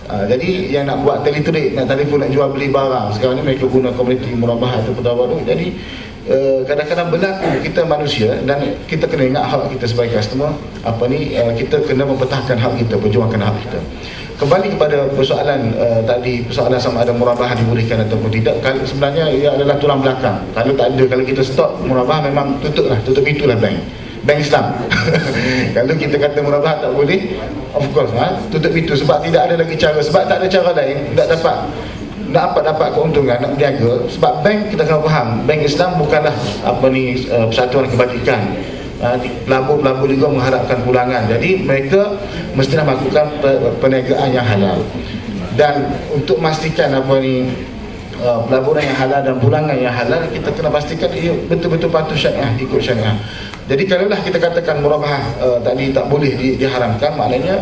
Jadi yang nak buat teletrade, nak telefon, nak jual beli barang, sekarang ni mereka guna komoditi murabah atau pedawar tu. Jadi kadang-kadang berlaku, kita manusia dan kita kena ingat hak kita sebagai customer. Kita kena mempertahankan hak kita, perjuangkan hak kita. Kembali kepada persoalan tadi, persoalan sama ada murabah dibolehkan ataupun tidak. Sebenarnya ia adalah tulang belakang. Kalau tak ada, kalau kita stop murabah, memang tutup itulah bank Islam. Kalau kita kata murabah tak boleh, of course tutup itu, sebab tidak ada lagi cara, sebab tak ada cara lain nak dapat keuntungan, nak berniaga. Sebab bank, kita kena faham, bank Islam bukanlah persatuan kebajikan. Pelabur-pelabur juga mengharapkan pulangan. Jadi mereka mestilah melakukan perniagaan yang halal. Dan untuk memastikan pelaburan yang halal dan pulangan yang halal, kita kena pastikan ia betul-betul patuh syariah, ikut syariah. Jadi kalaulah kita katakan murabah tadi tak boleh diharamkan, maknanya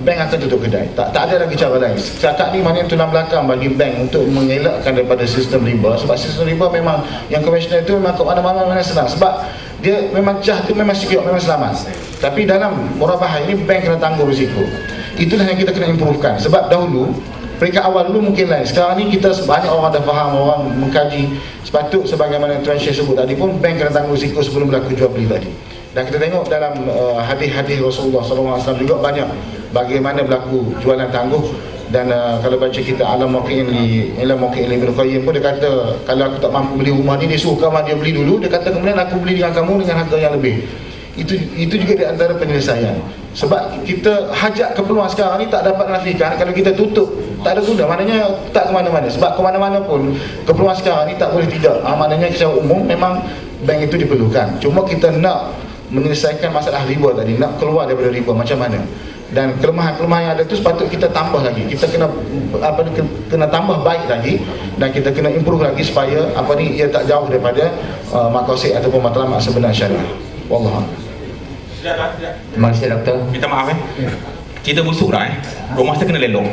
bank akan tutup kedai. Tak ada lagi cara lain. Setakat ni maknanya tulang belakang bagi bank untuk mengelakkan daripada sistem riba. Sebab sistem riba memang yang konvensional itu memang kat mana-mana senang. Sebab dia memang cah tu memang secure, memang selamat. Tapi dalam murabah ini bank kena tanggung risiko. Itulah yang kita kena improvekan. Sebab dahulu peringkat awal dulu mungkin lain. Sekarang ni kita banyak orang dah faham, orang mengkaji. Sepatut sebagaimana Tuan Syekh sebut tadi pun, bank kena tanggung risiko sebelum berlaku jual beli tadi. Dan kita tengok dalam hadis-hadis Rasulullah SAW juga banyak bagaimana berlaku jualan tangguh. Dan kalau baca kita Alam Muqin Ibn Qayyim pun dia kata, kalau aku tak mampu beli rumah ni, dia suruh kawan dia beli dulu. Dia kata kemudian aku beli dengan kamu dengan harga yang lebih. Itu juga di antara penyelesaian. Sebab kita hajat keperluan sekarang ni tak dapat nafikan kalau kita tutup, tak ada guna. Maknanya tak ke mana-mana. Sebab ke mana-mana pun keperluan sekarang ni tak boleh tidak. Maknanya secara umum memang bank itu diperlukan. Cuma kita nak menyelesaikan masalah riba tadi, nak keluar daripada riba macam mana. Dan kelemahan-kelemahan yang ada tu sepatut kita tambah lagi. Kita kena tambah baik lagi, dan kita kena improve lagi supaya ia tak jauh daripada maqasid ataupun matlamat sebenar syariah. Wallahu a'lam. Terima kasih doktor. Minta maaf cerita busuk dah rumah saya kena lelong.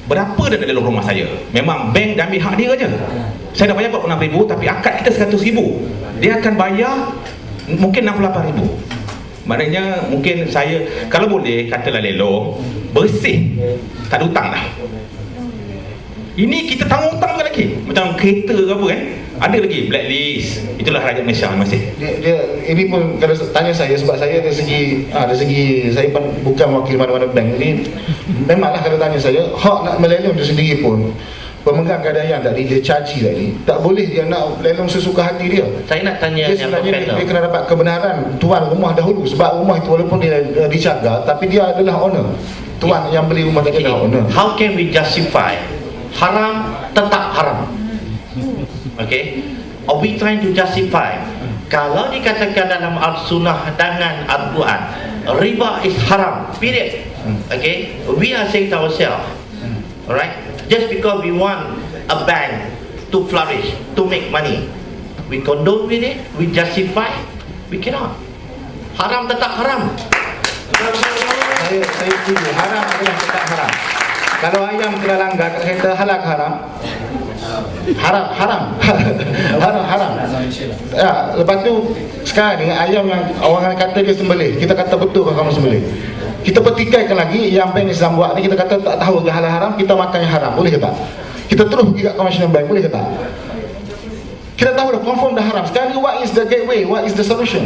Berapa dah nak lelong rumah saya? Memang bank dah ambil hak dia je. Saya dah bayar 46,000, tapi akad kita 100,000. Dia akan bayar mungkin 68,000. Maknanya mungkin saya, kalau boleh katalah lelong, bersih, tak ada hutang dah. Ini kita tanggung hutang lagi, macam kereta ke apa ada lagi blacklist. Itulah rakyat Malaysia masih. Ini pun kalau tanya saya, sebab saya dari segi saya pun bukan wakil mana-mana bank. Jadi memanglah kalau tanya saya, hak nak melelong itu sendiri pun pemegang gadaian tadi, dia caci tadi, tak boleh dia nak lelong sesuka hati dia. Saya nak tanya dia sebenarnya dia kena dapat kebenaran tuan rumah dahulu. Sebab rumah itu walaupun dia dijaga, tapi dia adalah owner. Tuan yang beli rumah tadi adalah owner. How can we justify haram tetap haram? Okay, are we trying to justify? Kalau dikatakan dalam Al-Sunnah dengan Al-Quran, riba is haram, period. Okay, we are saying to ourselves, alright, just because we want a bank to flourish, to make money, we condone with it, we justify, we cannot. Haram tetap haram. Saya setuju, haram adalah tetap haram. Kalau ayam kena langgar, kata halal haram. Haram. Ya, lepas tu sekarang ni ayam yang orang kata dia sembelih, kita kata betul ke kamu sembelih, kita petikaikan lagi yang bank Islam buat ni, kita kata tak tahu ke halal haram, kita makan yang haram, boleh ke tak? Kita terus pergi kat commercial bank, boleh ke tak? Kita tahu dah, confirm dah haram. Sekarang ni what is the gateway, what is the solution?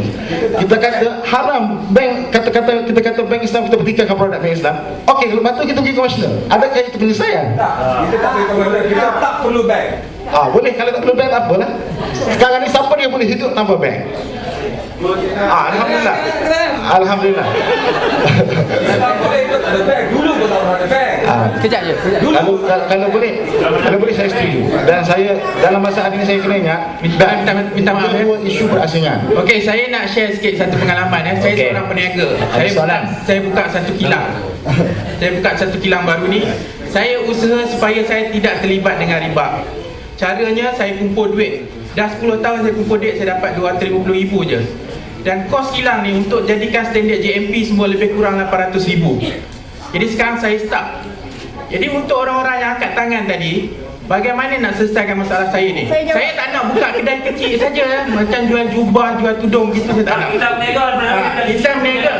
Kita kata haram, bank kita kata bank Islam, kita petikaikan produk bank Islam. Okey, lepas tu kita pergi commercial. Adakah itu penyelesaian? Kita tak perlu commercial, kita tak perlu bank. Boleh, kalau tak perlu bank tak apalah. Sekarang ni siapa dia boleh hidup tanpa bank? Alhamdulillah. Alhamdulillah. Kalau boleh ikut ada bank, dulu pun tak pernah ada bank. Kejap je. Kalau boleh saya setuju. Dan saya dalam masa ini saya kena ingat Minta maaf isu berasingan. Okey, saya nak share sikit satu pengalaman. Saya seorang peniaga. Saya buka satu kilang. Saya buka satu kilang baru ni. Saya usaha supaya saya tidak terlibat dengan riba. Caranya saya kumpul duit. Dah 10 tahun saya kumpul duit, saya dapat 250,000 je. Dan kos kilang ni untuk jadikan standard JMP semua lebih kurang 800,000. Jadi sekarang saya start. Jadi untuk orang-orang yang angkat tangan tadi, bagaimana nak selesaikan masalah saya ni? Saya tak nak buka kedai kecil saja, macam jual jubah, jual tudung gitu, saya tak nak. Kita berniaga.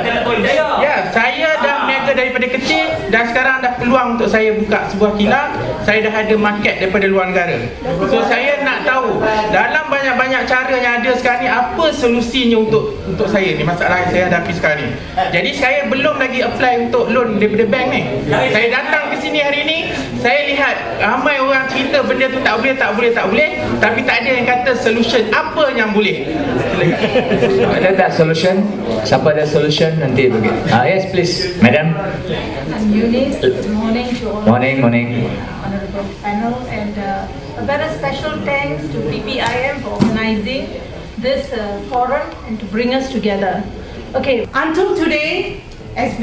Ya, saya dah berniaga daripada kecil dan sekarang dah peluang untuk saya buka sebuah kilang. Saya dah ada market daripada luar negara. So saya nak tahu dalam banyak-banyak cara yang ada sekarang ni, apa solusinya untuk saya ni, masalah yang saya hadapi sekarang ni. Jadi saya belum lagi apply untuk loan daripada bank ni. Saya datang ke sini hari ni, saya lihat ramai orang cerita benda tu tak boleh, tapi tak ada yang kata solution apa yang boleh. Ada tak solution? Siapa ada solution nanti bagi. Yes please, madam. I'm Eunice. Good morning to all. Morning. Honorable panel, and a very special thanks to PPIM for organizing this forum and to bring us together. Okay, until today, as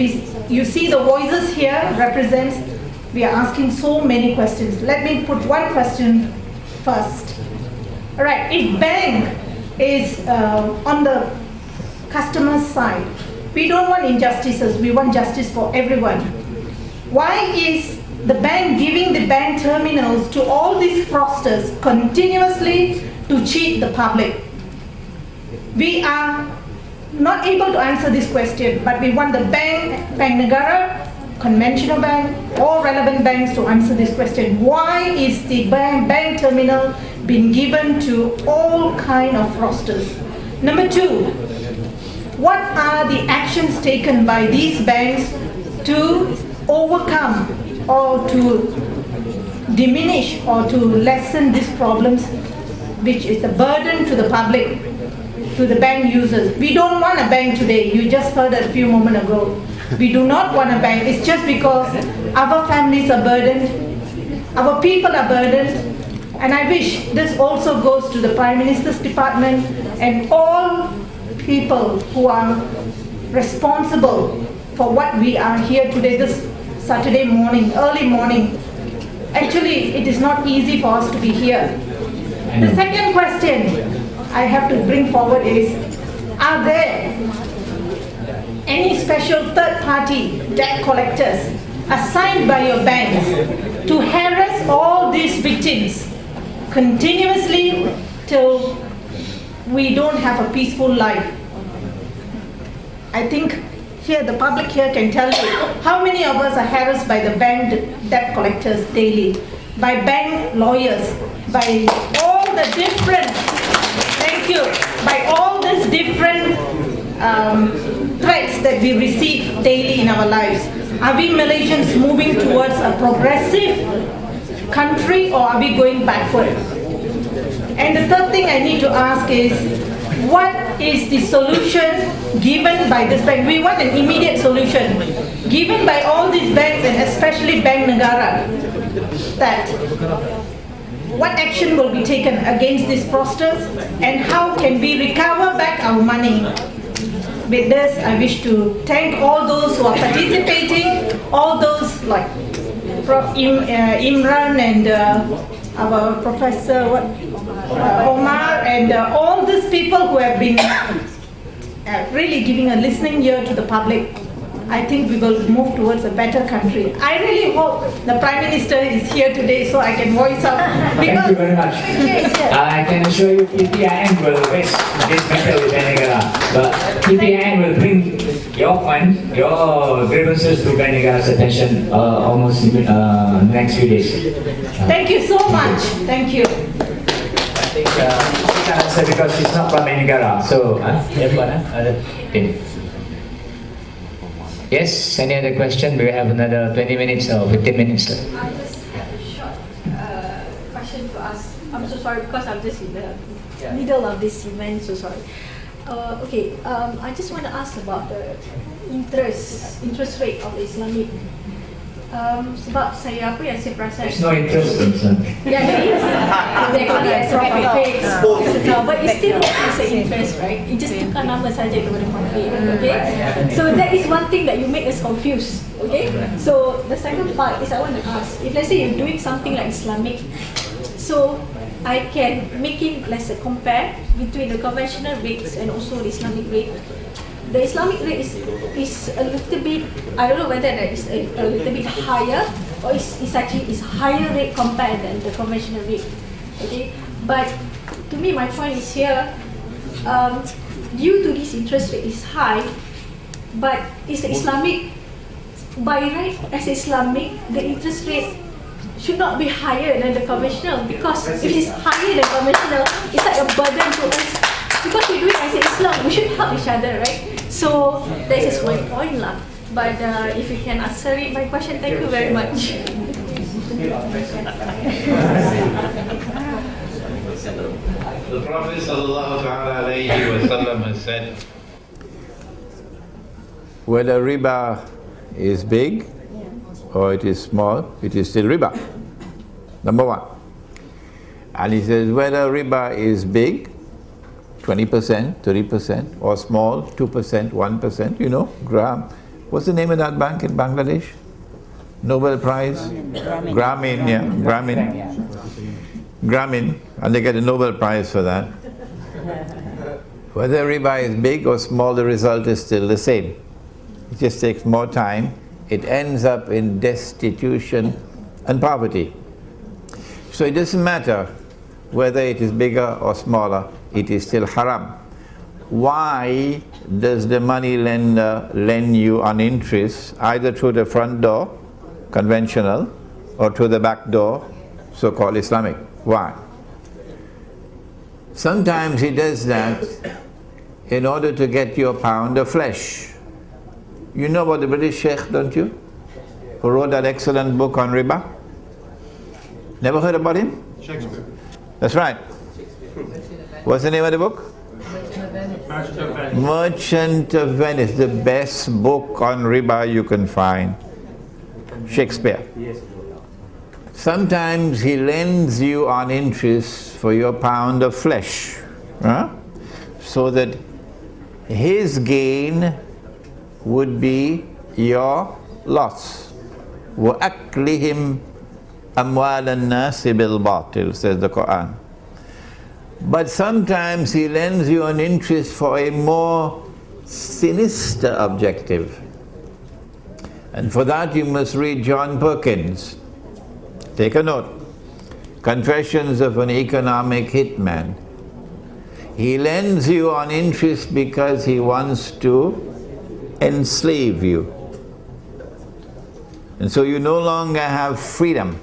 you see the voices here represents, we are asking so many questions. Let me put one question first. All right, if bank is on the customer's side, we don't want injustices, we want justice for everyone. Why is the bank giving the bank terminals to all these fraudsters continuously to cheat the public? We are not able to answer this question, but we want the bank Negara, conventional bank, or relevant banks to answer this question. Why is the bank terminal being given to all kind of fraudsters? Number two, what are the actions taken by these banks to overcome or to diminish or to lessen these problems, which is a burden to the public, to the bank users? We don't want a bank today. You just heard a few moments ago. We do not want a bank. It's just because our families are burdened, our people are burdened, and I wish this also goes to the Prime Minister's department and all people who are responsible for what we are here today, this Saturday morning, early morning. Actually, it is not easy for us to be here. The second question I have to bring forward is, are there any special third-party debt collectors assigned by your banks to harass all these victims continuously till we don't have a peaceful life? I think here, the public here can tell you how many of us are harassed by the bank debt collectors daily, by bank lawyers, by all the different, thank you, by all these different threats that we receive daily in our lives. Are we Malaysians moving towards a progressive country, or are we going backward? And the third thing I need to ask is, what is the solution given by this bank? We want an immediate solution given by all these banks, and especially Bank Negara, that what action will be taken against these fraudsters and how can we recover back our money? With this, I wish to thank all those who are participating, all those like Prof. Imran and our Professor Omar, and all these people who have been really giving a listening ear to the public. I think we will move towards a better country. I really hope the Prime Minister is here today so I can voice out. Thank you very much. I can assure you PPIM will raise this matter with Bank Negara, but PPIM will bring your point, your grievances to Bank Negara's attention almost in the next few days. Thank you so much. Thank you. I think she can answer because she's not from Bank Negara. So, yes, any other question? We have another 20 minutes or 15 minutes left. I just have a short question to ask. I'm so sorry because I'm just in the middle of this event, so sorry. I just want to ask about the interest rate of the Islamic. Sebab saya perasan. There's no interest in that. Yeah, there is. They call it as profit, etc. But it still has an interest, right? It just tukar nama saja kepada profit. Okay. So that is one thing that you make us confused. Okay. So the second part is I want to ask, if let's say you're doing something like Islamic, so I can make it, let's say, compare between the conventional rates and also the Islamic rate. The Islamic rate is a little bit, I don't know whether that is a little bit higher or it's actually higher rate compared than the conventional rate. Okay, but to me my point is here, due to this interest rate is high, but it's Islamic, by right as Islamic, the interest rate should not be higher than the conventional, because if it's higher than conventional, it's like a burden to us. Because we do it as Islam, we should help each other, right? So that is my point lah. But if you can answer it, my question, thank you very much. The Prophet ﷺ has said, whether riba is big or it is small, it is still riba. Number one. And he says whether riba is big, 20%, 30%, or small, 2%, 1%, you know, what's the name of that bank in Bangladesh? Nobel Prize? Grameen, yeah, Grameen, and they get a Nobel Prize for that. Whether riba is big or small, the result is still the same. It just takes more time. It ends up in destitution and poverty. So it doesn't matter whether it is bigger or smaller, it is still haram. why does the money lender lend you on interest either through the front door, conventional, or through the back door, so-called Islamic? Why? Sometimes he does that in order to get you a pound of flesh. You know about the British Sheikh, don't you? Who wrote that excellent book on riba? Never heard about him? Shakespeare. That's right. What's the name of the book? Merchant of Venice, the best book on riba you can find. Shakespeare. Sometimes he lends you on interest for your pound of flesh, so that his gain would be your loss. وَأَكْلِهِمْ أَمْوَالَ النَّاسِ بِالْبَاطِلِ, says the Quran. But sometimes he lends you an interest for a more sinister objective. And for that you must read John Perkins. Take a note. Confessions of an Economic Hitman. He lends you on interest because he wants to enslave you. And so you no longer have freedom.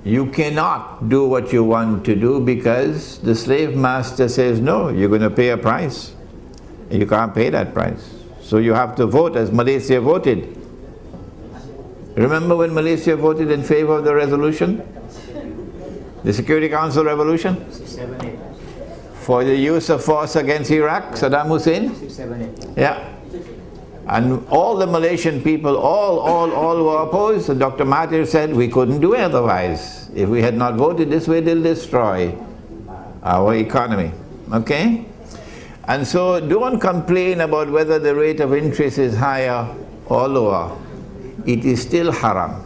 You cannot do what you want to do because the slave master says, no, you're going to pay a price. You can't pay that price. So you have to vote as Malaysia voted. Remember when Malaysia voted in favor of the resolution? The Security Council resolution? For the use of force against Iraq, Saddam Hussein? Yeah. And all the Malaysian people, all were opposed. And Dr. Mahathir said, we couldn't do otherwise. If we had not voted this way, they'll destroy our economy. Okay? And so don't complain about whether the rate of interest is higher or lower. It is still haram.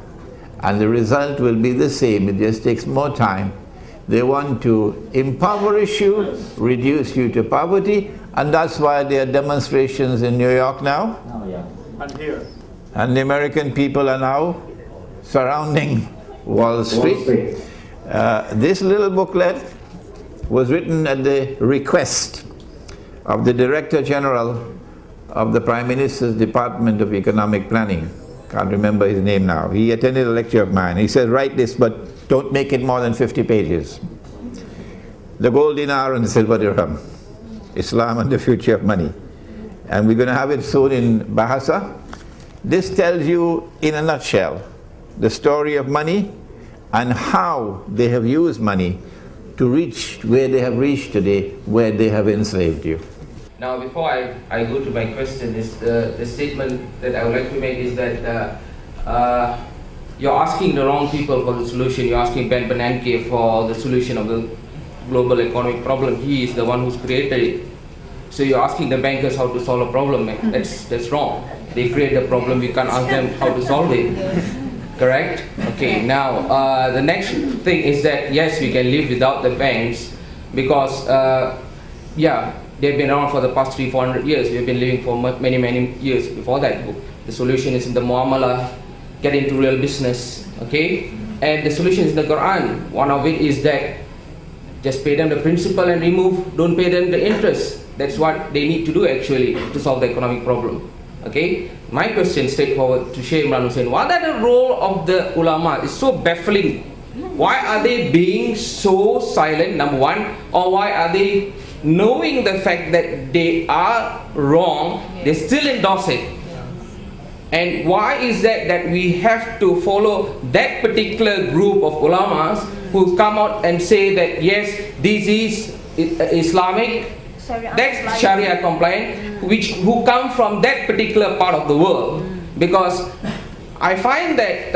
And the result will be the same. It just takes more time. They want to impoverish you, reduce you to poverty, and that's why there are demonstrations in New York now. And here. And the American people are now surrounding Wall Street. This little booklet was written at the request of the Director General of the Prime Minister's Department of Economic Planning. Can't remember his name now. He attended a lecture of mine. He said, write this, but don't make it more than 50 pages. The gold dinar and the silver dirham. Islam and the future of money. And we're going to have it soon in Bahasa. This tells you in a nutshell the story of money and how they have used money to reach where they have reached today, where they have enslaved you. Now, before I go to my question, is the statement that I would like to make is that you're asking the wrong people for the solution. You're asking Ben Bernanke for the solution of the global economic problem. He is the one who's created it. So you're asking the bankers how to solve a problem. That's wrong. They create the problem. We can't ask them how to solve it. Correct? Okay. Now the next thing is that yes, we can live without the banks because yeah, they've been around for the past 300-400 years. We've been living for many years before that. The solution is in the muamalah, get into real business. Okay, and the solution is in the Quran. One of it is that just pay them the principal and don't pay them the interest. That's what they need to do actually to solve the economic problem. Okay, my question straightforward to Sheikh Imran Hussain: what are the role of the ulama? It's so baffling. Why are they being so silent? Number one, or why are they knowing the fact that they are wrong, they still endorse it? And why is that we have to follow that particular group of ulamas who come out and say that yes, this is Islamic, that's Sharia compliant, who come from that particular part of the world? Because I find that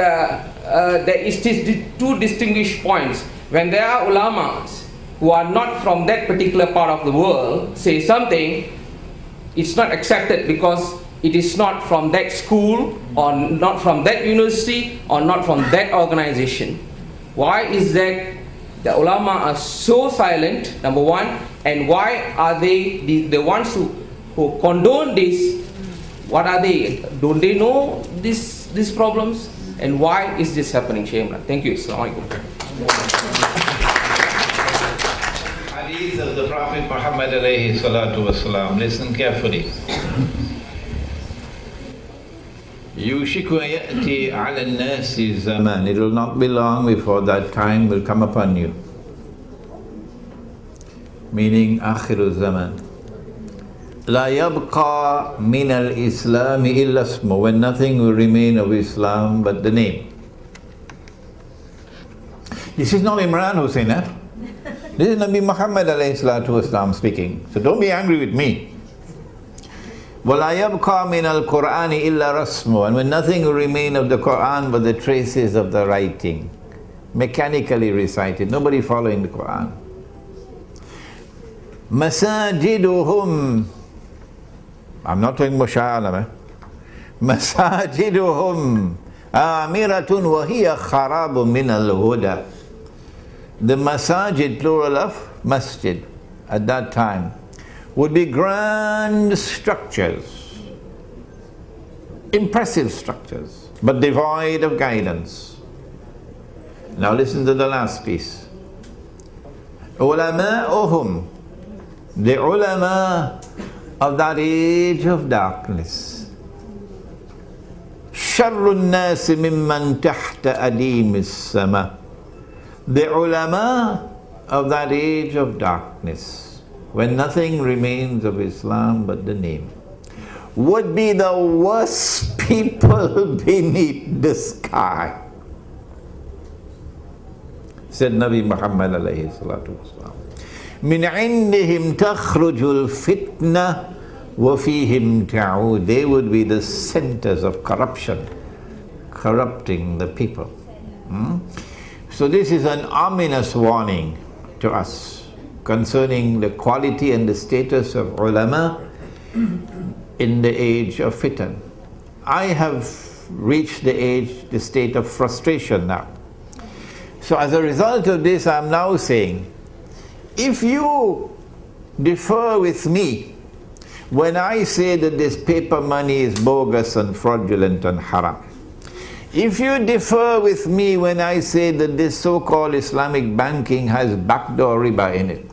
there is two distinguished points. When there are ulamas who are not from that particular part of the world say something, it's not accepted because it is not from that school or not from that university or not from that organization. Why is that the ulama are so silent, number one, and why are they the ones who condone this? What are they? Don't they know these problems? And why is this happening, Sheikh Imran? Thank you. Assalamu alaikum. hadith of the Prophet Muhammad alayhi salatu wasalam. Listen carefully. يوشك يأتي على الناس زمان. It will not be long before that time will come upon you. Meaning آخر الزمان. لا يبقى من الإسلام إلا اسمه. When nothing will remain of Islam but the name. This is not Imran who saying that. This is Nabi Muhammad alayhi salatu wasalam speaking. So don't be angry with me. وَلَا يَبْقَى مِنَ الْقُرْآنِ إِلَّا رَسْمُ. And when nothing will remain of the Quran but the traces of the writing, mechanically recited, nobody following the Quran. مَسَاجِدُهُمْ. I'm not talking Musha'alam. مَسَاجِدُهُمْ آمِرَةٌ وَهِيَ خَرَابٌ مِنَ الْهُدَى. The masajid, plural of masjid, at that time, would be grand structures, impressive structures, but devoid of guidance. Now listen to the last piece. Ulama'uhum, the ulama of that age of darkness. Sharrun nasi mimman tahta adim as-sama. The ulama of that age of darkness, when nothing remains of Islam but the name, would be the worst people beneath the sky. Said Nabi Muhammad alayhi salatu wasalam. Min indihim takhrujul fitna wa fihim ta'ud. They would be the centers of corruption, corrupting the people. So this is an ominous warning to us concerning the quality and the status of ulama in the age of fitan. I have reached the state of frustration now. So as a result of this, I am now saying, if you differ with me when I say that this paper money is bogus and fraudulent and haram, if you differ with me when I say that this so-called Islamic banking has backdoor riba in it,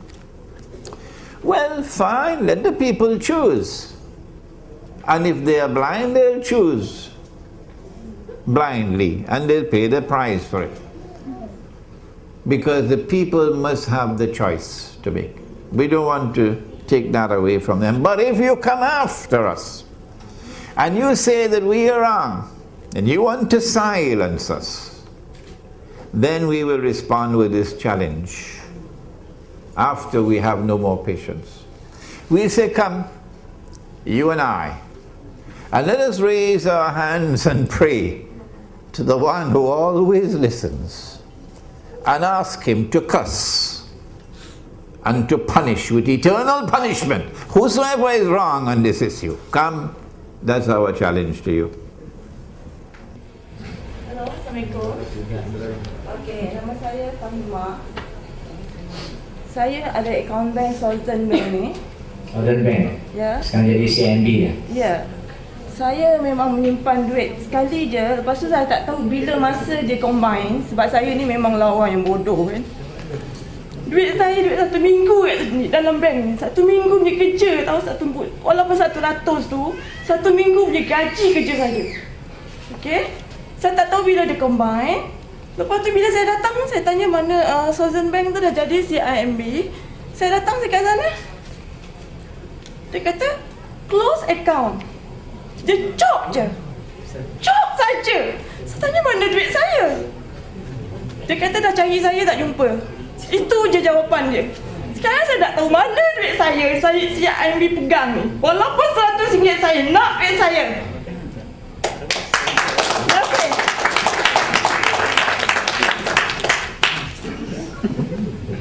well, fine, let the people choose. And if they are blind, they'll choose blindly and they'll pay the price for it. Because the people must have the choice to make. We don't want to take that away from them. But if you come after us and you say that we are wrong, and you want to silence us, then we will respond with this challenge after we have no more patience. We say, come, you and I, and let us raise our hands and pray to the one who always listens and ask him to curse and to punish with eternal punishment whosoever is wrong on this issue. Come, that's our challenge to you. Hello, Assalamualaikum. Okay, nama saya Fahima. Saya ada akaun bank Southern Bank ni. Southern Bank? Ya. Sekarang jadi CNB ya? Ya. Saya memang menyimpan duit sekali je. Lepas tu saya tak tahu bila masa dia combine. Sebab saya ni memang lawan yang bodoh kan. Duit saya, duit 1 minggu kat dalam bank ni. 1 minggu punya kerja tahu, walaupun 100 tu 1 minggu punya gaji kerja saya. Okay. Saya tak tahu bila dia combine. Lepas tu bila saya datang, saya tanya mana Southern Bank tu dah jadi CIMB. Saya datang dekat sana. Dia kata close account. Dia cop je. Cop saja. Saya tanya mana duit saya. Dia kata dah cari saya tak jumpa. Itu je jawapan dia. Sekarang saya tak tahu mana duit saya CIMB pegang ni. Walaupun RM100 saya nak duit saya.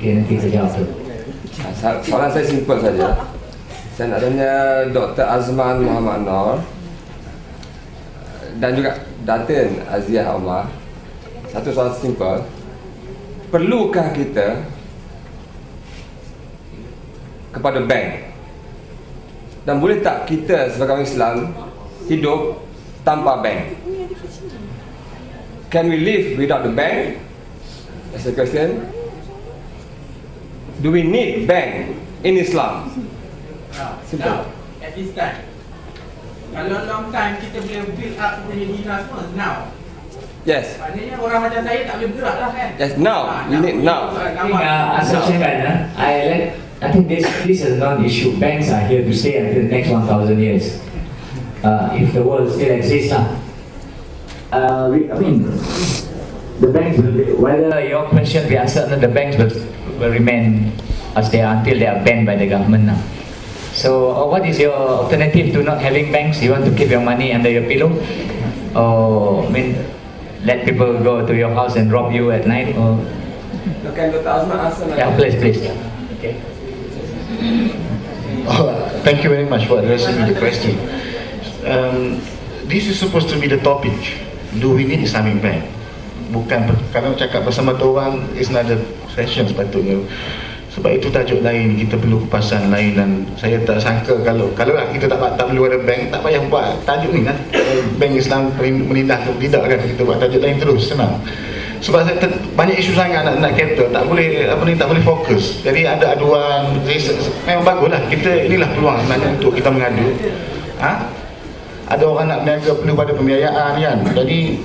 Okey, nanti saya jawab tu. Soalan saya simple saja. Saya nak tanya Dr. Azman Muhammad Noor dan juga Datin Aziah Omar. Satu soalan simple. Perlukah kita kepada bank? Dan boleh tak kita sebagai orang Islam hidup tanpa bank? Can we live without the bank? That's the question. do we need bank in Islam? Now, at this time, kalau long time kita boleh build up punya dinas semua, now. Yes. Maknanya orang macam saya tak boleh bergerak lah kan. Yes, now. We need now. I think this is not an issue. Banks are here to stay until the next 1,000 years. If the world still exists, I mean, the banks will be, whether your question be answered, the banks will remain as they are until they are banned by the government now. So, what is your alternative to not having banks? You want to keep your money under your pillow, or I mean, let people go to your house and rob you at night, or? Yeah, please. Okay. Thank you very much for addressing me the question. This is supposed to be the topic. Do we need Islamic bank? Bukan, kalau cakap pasal mata wang is another session sepatutnya. Sebab itu tajuk lain, kita perlu kupasan lain, dan saya tak sangka kalau lah kita tak perlu ada bank, tak payah buat tajuk ni kan. Bank Islam menindah atau tidak kan, kita buat tajuk lain terus, senang. Sebab saya banyak isu sangat nak cater, tak boleh tak boleh fokus. Jadi ada aduan, memang baguslah, kita inilah peluang sebenarnya untuk kita mengadu. Ada orang nak berniaga perlu pada pembiayaan kan. Jadi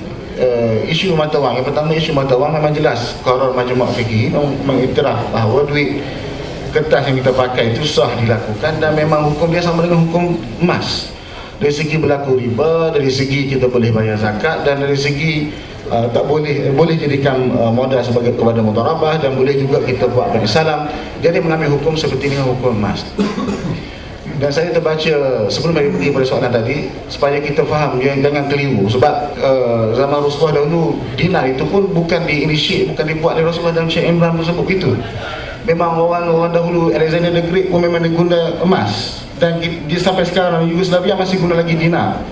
isu mata wang, yang pertama isu mata wang memang jelas Qarar Majmu' Fiqhi mengiktiraf bahawa duit kertas yang kita pakai itu sah dilakukan, dan memang hukum dia sama dengan hukum emas. Dari segi berlaku riba, dari segi kita boleh bayar zakat, dan dari segi tak boleh jadikan modal sebagai kepada mudharabah, dan boleh juga kita buat bagi salam. Jadi mengambil hukum seperti ini, hukum emas. Dan saya terbaca sebelum saya pergi pada soalan tadi, supaya kita faham, jangan keliru. Sebab zaman Rasulullah dahulu, dinar itu pun bukan di-initiate, bukan dibuat oleh Rasulullah dalam Syekh Imran tersebut itu. Memang orang dahulu, Alexander the Great pun memang diguna emas, dan sampai sekarang Yugoslavia masih guna lagi dinar.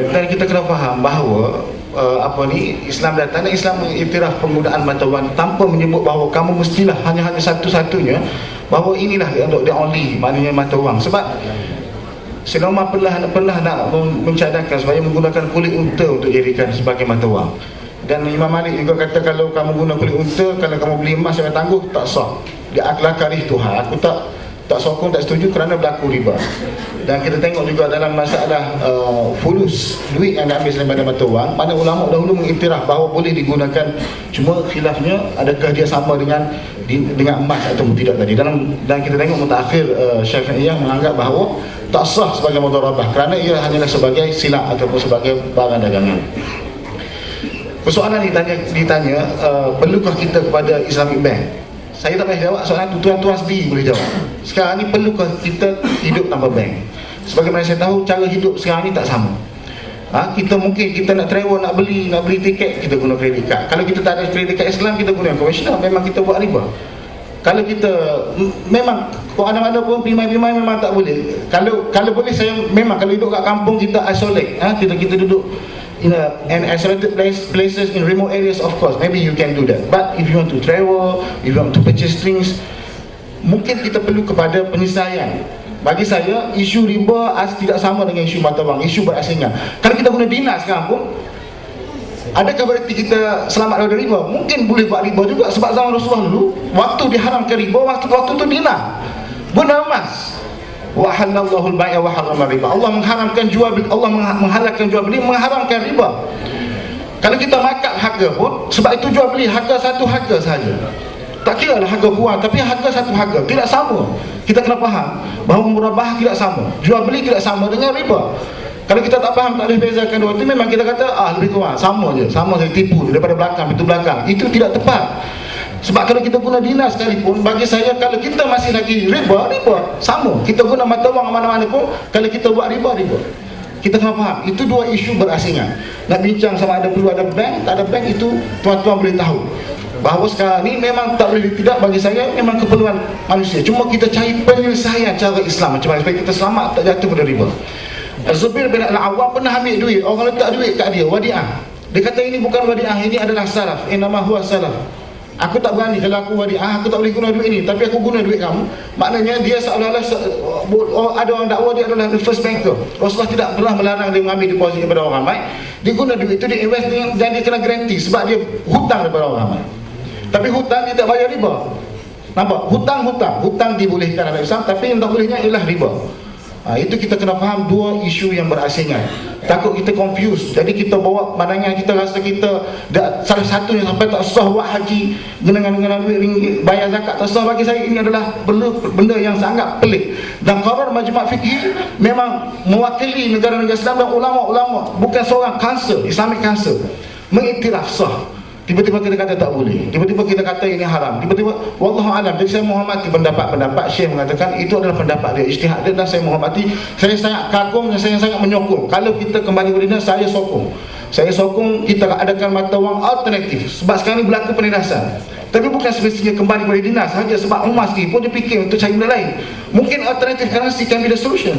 Dan kita kena faham bahawa Islam datang, dan Islam mengiktiraf penggunaan mata wang tanpa menyebut bahawa kamu mestilah hanya satu-satunya, bahawa inilah the only, maknanya mata wang. Sebab Selama pernah nak mencadangkan supaya menggunakan kulit unta untuk jadikan sebagai mata wang. Dan Imam Malik juga kata kalau kamu guna kulit unta, kalau kamu beli emas yang tangguh, tak sah. Dia akla karih Tuhan. Aku tak sokong, tak setuju kerana berlaku riba. Dan kita tengok juga dalam masalah fulus, duit yang diambil daripada mata wang, mana ulama dahulu mengiktiraf bahawa boleh digunakan, cuma khilafnya adakah dia sama dengan emas atau tidak tadi. Dan kita tengok mutakhir Syafi'iyah menganggap bahawa tak sah sebagai mudharabah kerana ia hanyalah sebagai silap ataupun sebagai barang dagangan. Persoalan ditanya perlukah kita kepada Islamic Bank? Saya tak payah jawab soalan itu, tuan-tuan sendiri boleh jawab. Sekarang ni perlukah kita hidup tanpa bank? Sebagaimana saya tahu, cara hidup sekarang ni tak sama. Kita nak travel, nak beli tiket, kita guna kredit card. Kalau kita tak ada kredit card Islam, kita guna konvensional, memang kita buat riba. Kalau kita memang mana-mana pun pimai-pimai memang tak boleh. Kalau boleh, saya memang kalau duduk kat kampung kita isolate, kita duduk in an isolated places in remote areas, of course maybe you can do that. But if you want to travel, if you want to purchase things, mungkin kita perlu kepada penyelesaian. Bagi saya, isu riba tidak sama dengan isu mata wang, isu berasingan. Kalau kita guna dinar sekarang pun, adakah berarti kita selamat dari riba? Mungkin boleh buat riba juga. Sebab zaman Rasulullah dulu, waktu diharamkan riba, waktu itu dinar, guna emas. Wa halallahu al-bai'a wa harrama riba. Allah mengharamkan jual beli, Allah menghalalkan jual beli, mengharamkan riba. Kalau kita markup harga pun, sebab itu jual beli harga satu harga saja. Tak kira lah harga kurang, tapi harga satu harga, tidak sama. Kita kena faham bahawa murabah tidak sama, jual beli tidak sama dengan riba. Kalau kita tak faham, tak boleh bezakan dua itu, memang kita kata lebih kurang, sama je, sama saya tipu daripada belakang, pintu belakang. Itu tidak tepat. Sebab kalau kita guna dinar sekalipun, bagi saya kalau kita masih lagi riba, sama. Kita guna mata wang mana-mana pun, kalau kita buat riba. Kita kena faham, itu dua isu berasingan. Nak bincang sama ada perlu ada bank, tak ada bank, itu tuan-tuan boleh tahu bahawa sekarang ni memang tak boleh tidak, bagi saya memang keperluan manusia. Cuma kita cari penyelesaian cara Islam macam mana supaya kita selamat tak jatuh pada riba. Zubair bin Al-Awwam pernah ambil duit, orang letak duit kat dia, wadiah. Dia kata ini bukan wadiah, ini adalah salaf. Innama huwa salaf. Aku tak berani kalau aku wadiah, aku tak boleh guna duit ini, tapi aku guna duit kamu. Maknanya dia seolah-olah ada orang dakwa dia adalah the first banker. Rasulullah tidak pernah melarang dia mengambil deposit daripada orang ramai. Dia guna duit itu, dia invest dan dia kena garanti sebab dia hutang daripada orang ramai. Tapi hutang dia tak bayar riba. Nampak? Hutang dibolehkan dalam Islam, tapi yang tak bolehnya ialah riba. Itu kita kena faham dua isu yang berasingan. Takut kita confuse, jadi kita bawa pandangan kita rasa kita salah satu yang sampai tak sah buat haji dengan duit ringgit, bayar zakat tak sah. Bagi saya ini adalah benda yang sangat pelik. Dan qarar majma' fikih memang mewakili negara-negara Islam dan ulama-ulama, bukan seorang council, Islamic Council, mengiktiraf sah. Tiba-tiba kita kata tak boleh, tiba-tiba kita kata ini haram, tiba-tiba wallahu alam. Jadi saya menghormati pendapat Syekh mengatakan itu adalah pendapat dia, ijtihad dia, dan saya menghormati. Saya sangat kagum dan saya sangat menyokong. Kalau kita kembali ke dinas, saya sokong kita adakan mata wang alternatif. Sebab sekarang ini berlaku penindasan, tapi bukan semestinya kembali kepada dinas saja. Sebab umat sendiri pun dia fikir untuk cari benda lain. Mungkin alternatif currency can be the solution.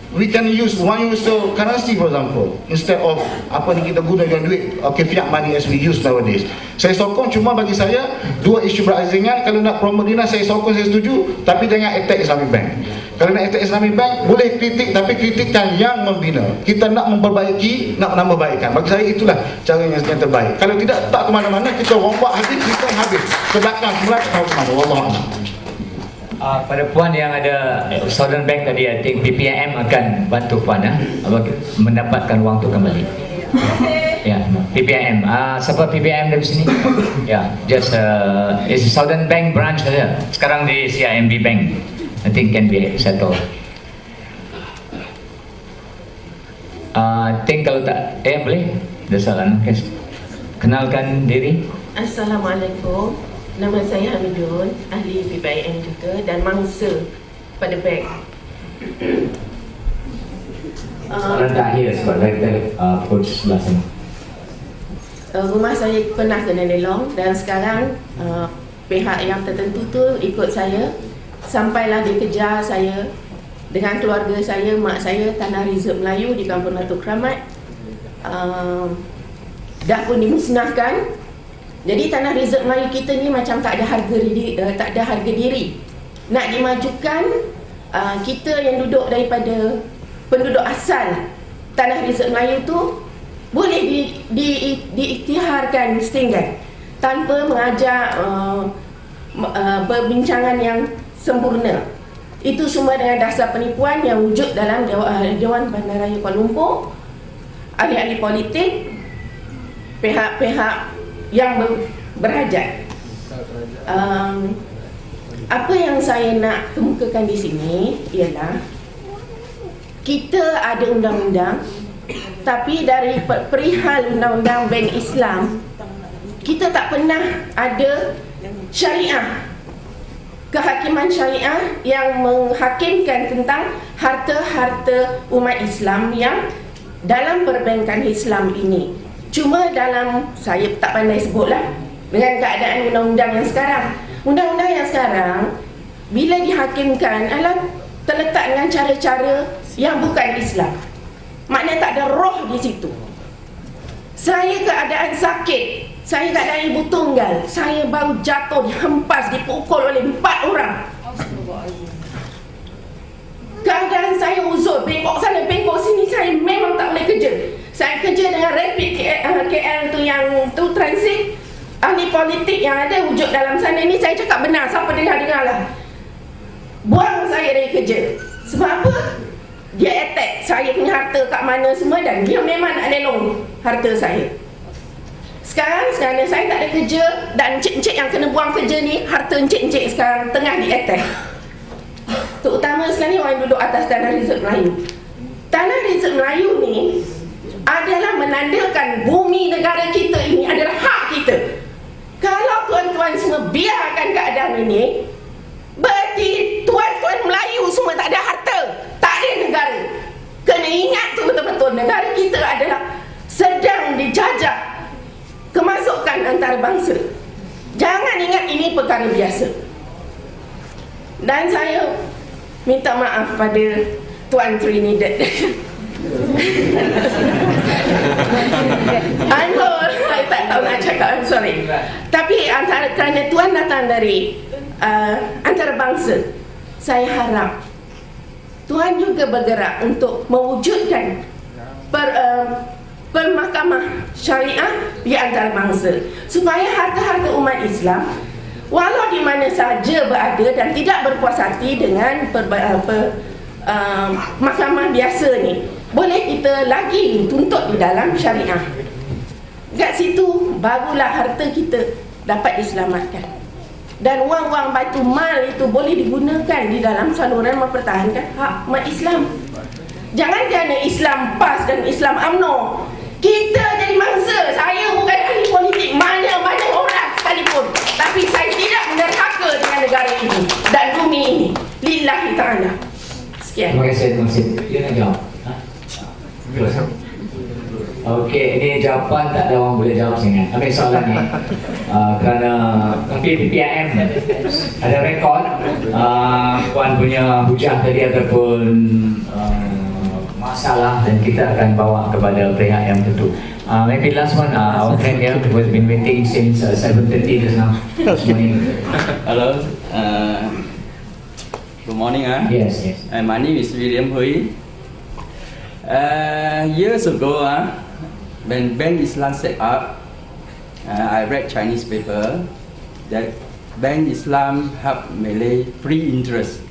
We can use one universal currency, for example, instead of kita gunakan duit fiat money as we use nowadays. Saya sokong, cuma bagi saya dua isu berasingan. Kalau nak promote dinas, saya sokong, saya setuju, tapi jangan attack Islamic Bank. Kalau nak attack Islamic Bank, boleh kritik, tapi kritikkan yang membina. Kita nak memperbaiki, nak menambah baikkan. Bagi saya itulah cara yang terbaik. Kalau tidak, tak ke mana-mana, kita rompak habis, kita habis ke belakang semula, tahu ke mana. Wallahualam. Pada puan yang ada Southern Bank tadi, I think PPIM akan bantu puan mendapatkan wang itu kembali. Ya, PPIM. Siapa PPIM dari sini? Ya, just is Southern Bank branch saja. Sekarang di CIMB Bank. I think can be settled. I think kalau tak, boleh. Desalan. Kenalkan diri. Assalamualaikum. Nama saya Hamidun, ahli PPIM juga dan mangsa pada bank. Soalan terakhir sebab kita coach sebelah sana. Rumah saya pernah kena lelong dan sekarang pihak yang tertentu tu ikut saya. Sampailah dikejar saya dengan keluarga saya, mak saya tanah reserve Melayu di Kampung Datuk Keramat dah pun dimusnahkan. Jadi tanah reserve Melayu kita ni macam tak ada harga diri. Nak dimajukan, kita yang duduk daripada penduduk asal tanah reserve Melayu tu boleh diikhtiharkan setinggan tanpa mengajak perbincangan yang sempurna. Itu semua dengan dasar penipuan yang wujud dalam Dewan Bandaraya Kuala Lumpur, ahli-ahli politik, pihak-pihak yang berhajat. Apa yang saya nak kemukakan di sini ialah kita ada undang-undang, tapi dari perihal undang-undang Bank Islam kita tak pernah ada syariah, kehakiman syariah yang menghakimkan tentang harta-harta umat Islam yang dalam perbankan Islam ini. Cuma dalam, saya tak pandai sebutlah, dengan keadaan undang-undang yang sekarang. Undang-undang yang sekarang bila dihakimkan adalah terletak dengan cara-cara yang bukan Islam. Maknanya tak ada roh di situ. Saya keadaan sakit, saya keadaan ibu tunggal, saya baru jatuh, dihempas, dipukul oleh 4 orang. Keadaan saya uzur, bengkok sana, bengkok sini, saya memang tak boleh kerja. Saya kerja dengan rapid KL tu yang tu transit. Ahli politik yang ada wujud dalam sana ni, saya cakap benar, siapa dengar-dengar lah, buang saya dari kerja. Sebab apa? Dia attack saya punya harta kat mana semua, dan dia memang nak lelong harta saya. Sekarang saya tak ada kerja, dan encik-encik yang kena buang kerja ni, harta encik-encik sekarang tengah di attack. Terutama sekali orang yang duduk atas tanah reserve Melayu. Tanah reserve Melayu ni adalah menandakan bumi negara kita ini adalah hak kita. Kalau tuan-tuan semua biarkan keadaan ini, berarti tuan-tuan Melayu semua tak ada harta, tak ada negara. Kena ingat tu betul-betul, negara kita adalah sedang dijajah kemasukan antarabangsa. Jangan ingat ini perkara biasa. Dan saya minta maaf pada Tuan Trinidad. I tak tahu nak cakap, I'm sorry. Tapi kerana Tuan datang dari antarabangsa, saya harap Tuan juga bergerak untuk mewujudkan permahkamah syariah di antarabangsa, supaya harta-harta umat Islam walau di mana saja berada dan tidak berpuas hati dengan mahkamah biasa ni, boleh kita lagi tuntut di dalam syariah. Kat situ barulah harta kita dapat diselamatkan. Dan wang-wang Baitul Mal itu boleh digunakan di dalam saluran mempertahankan hak umat Islam. Jangan kerana Islam PAS dan Islam UMNO kita jadi mangsa. Saya bukan ahli politik mana-mana orang sekalipun, tapi saya tidak menerhaka dengan negara ini dan bumi ini. Lillahi ta'ala. Sekian. Terima kasih, terima kasih. Dia nak jawab. Okey, ini jawapan tak ada orang boleh jawab sangat. Ambil soalan ni. Kerana tapi PPIM ada rekod Puan punya hujah tadi ataupun masalah, dan kita akan bawa kepada pihak yang tentu. Maybe last one, our friend here who has been waiting since 7:30 just now. This morning. Hello. Good morning. Yes, yes. My name is William Hui. Years ago, when Bank Islam set up, I read Chinese paper that Bank Islam help Malay free interest.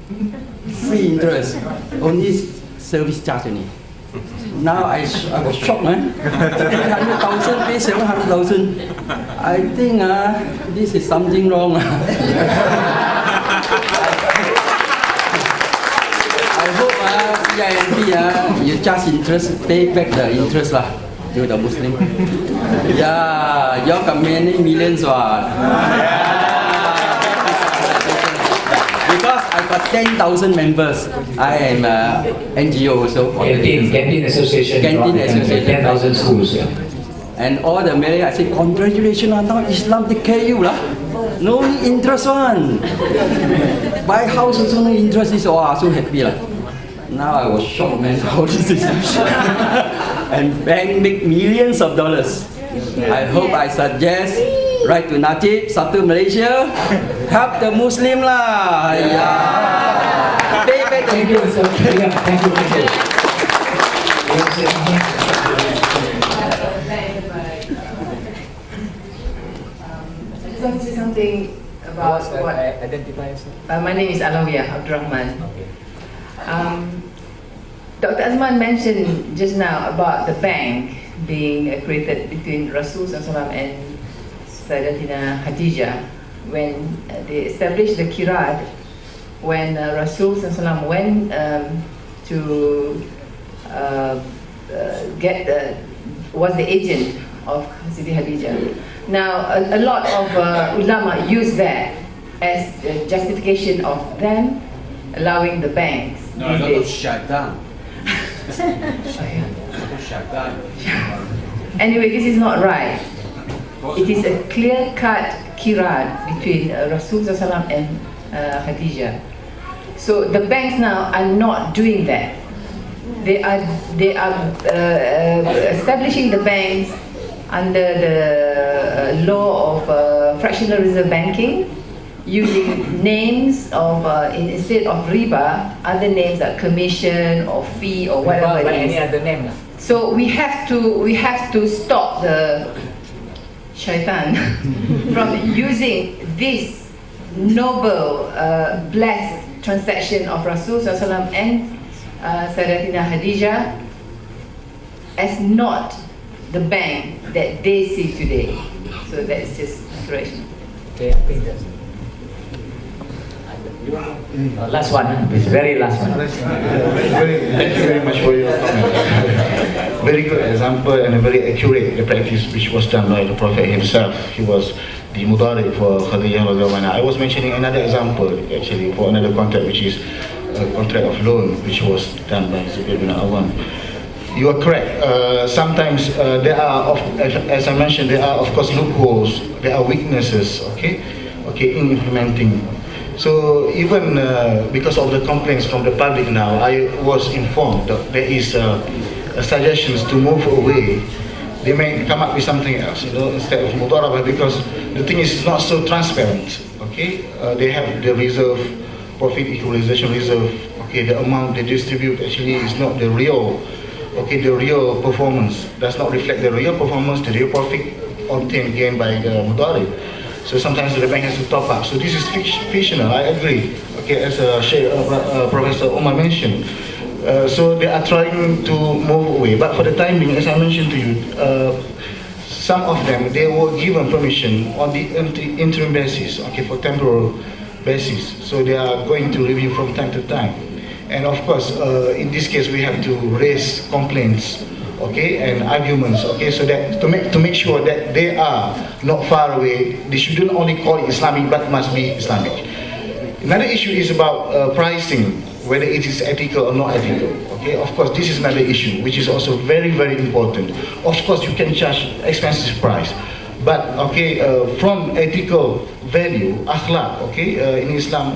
Free interest. Only service charge only. Now I was shocked, man. 300,000 pay 700,000. I think this is something wrong. I hope CIMB you charge interest, pay back the interest lah to the Muslim. Yeah, you got many millions what. Because I got 10,000 members. I am NGO also. Canteen Association. Canteen Association. 10,000 schools. Yeah. And all the Malay, I say, congratulations, now Islam take care you lah. No interest one. Buy house also no interest, is so happy lah. Now I was shocked, man, how this is. And bank make millions of dollars. I hope I suggest write to Najib, Satu Malaysia, help the Muslim lah. Yeah. Pay back the interest. Thank you. I just want to say something about what identify yourself. My name is Alawiyah Abdurrahman. Dr. Azman mentioned just now about the bank being created between Rasul SAW and Sayyidatina Khadijah when they established the Kirat, when Rasul SAW went to was the agent of Siti Khadijah. Now a lot of ulama use that as a justification of them allowing the banks. No, not shaitan. Anyway, this is not right. It is a clear-cut kirat between Rasul SAW and Khadijah. So the banks now are not doing that. They are establishing the banks under the law of fractional reserve banking, using names of instead of riba, other names like commission or fee or whatever it is. Any other name. So we have to stop the shaitan from using this noble, blessed transaction of Rasul SAW and Sayyidatina Khadijah as not the bank that they see today. So that's just inspiration. Okay, I think that's last one, this very last one. Thank you very much for your comment. Very good example and a very accurate practice which was done by the Prophet himself. He was the Mudari for Khadijah radhiyallahu anha. I was mentioning another example actually for another contract, which is a contract of loan which was done by Zubair bin Awam. You are correct. Sometimes there are, as I mentioned, there are of course loopholes, there are weaknesses, okay, in implementing. So even because of the complaints from the public now, I was informed that there is suggestions to move away. They may come up with something else, instead of Mudarabah, because the thing is not so transparent, okay. They have the reserve, profit equalization reserve, okay, the amount they distribute actually is not the real, okay, the real performance does not reflect the real performance, the real profit obtained gained by the Mudarib. So sometimes the bank has to top up. So this is fictional, I agree. Okay, as Professor Omar mentioned. So they are trying to move away. But for the time being, as I mentioned to you, some of them, they were given permission on the interim basis, okay, for temporal basis. So they are going to review from time to time. And of course, in this case, we have to raise complaints, okay, and arguments, okay, so that to make sure that they are not far away. They shouldn't only call it Islamic, but must be Islamic. Another issue is about pricing, whether it is ethical or not ethical. Okay, of course, this is another issue which is also very, very important. Of course, you can charge expensive price, but okay, from ethical value, akhlaq, okay, in Islam,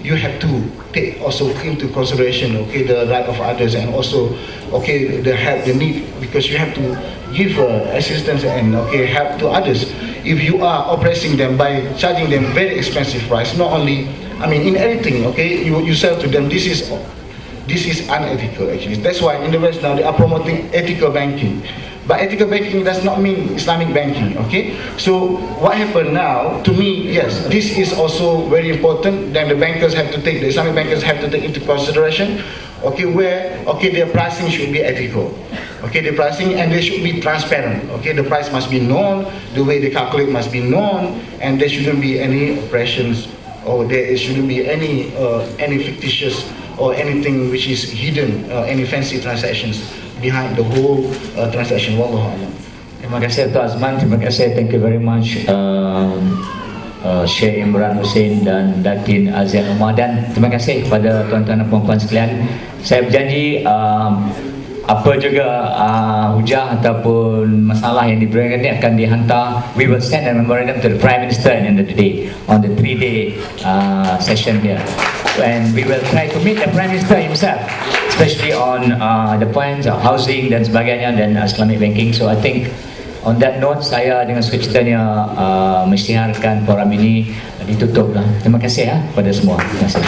you have to take also into consideration, okay, the right of others, and also, okay, the help, the need, because you have to give assistance and okay help to others. If you are oppressing them by charging them very expensive price, not only, I mean, in everything, okay, you sell to them, this is unethical actually. That's why in the West now they are promoting ethical banking. But ethical banking does not mean Islamic banking, okay? So what happened now, to me, yes, this is also very important. Then the Islamic bankers have to take into consideration, okay, where, okay, their pricing should be ethical. Okay, the pricing, and they should be transparent. Okay, the price must be known, the way they calculate must be known, and there shouldn't be any oppressions, or there shouldn't be any fictitious or anything which is hidden, any fancy transactions behind the whole transaction. Wallahu a'lam. Terima kasih Tuan Azman, terima kasih, thank you very much Syekh Imran Hussein dan Datin Azian Umar, dan terima kasih kepada tuan-tuan dan puan-puan sekalian. Saya berjanji apa juga hujah ataupun masalah yang diberikan ini akan dihantar. We will send a memorandum to the Prime Minister at the end of the day on the 3-day session here, and we will try to meet the Prime Minister himself, especially on the points of housing dan sebagainya dan Islamic banking. So I think on that note, saya dengan sukacitanya menyiarkan forum ini ditutup lah. Terima kasih kepada semua. Terima kasih.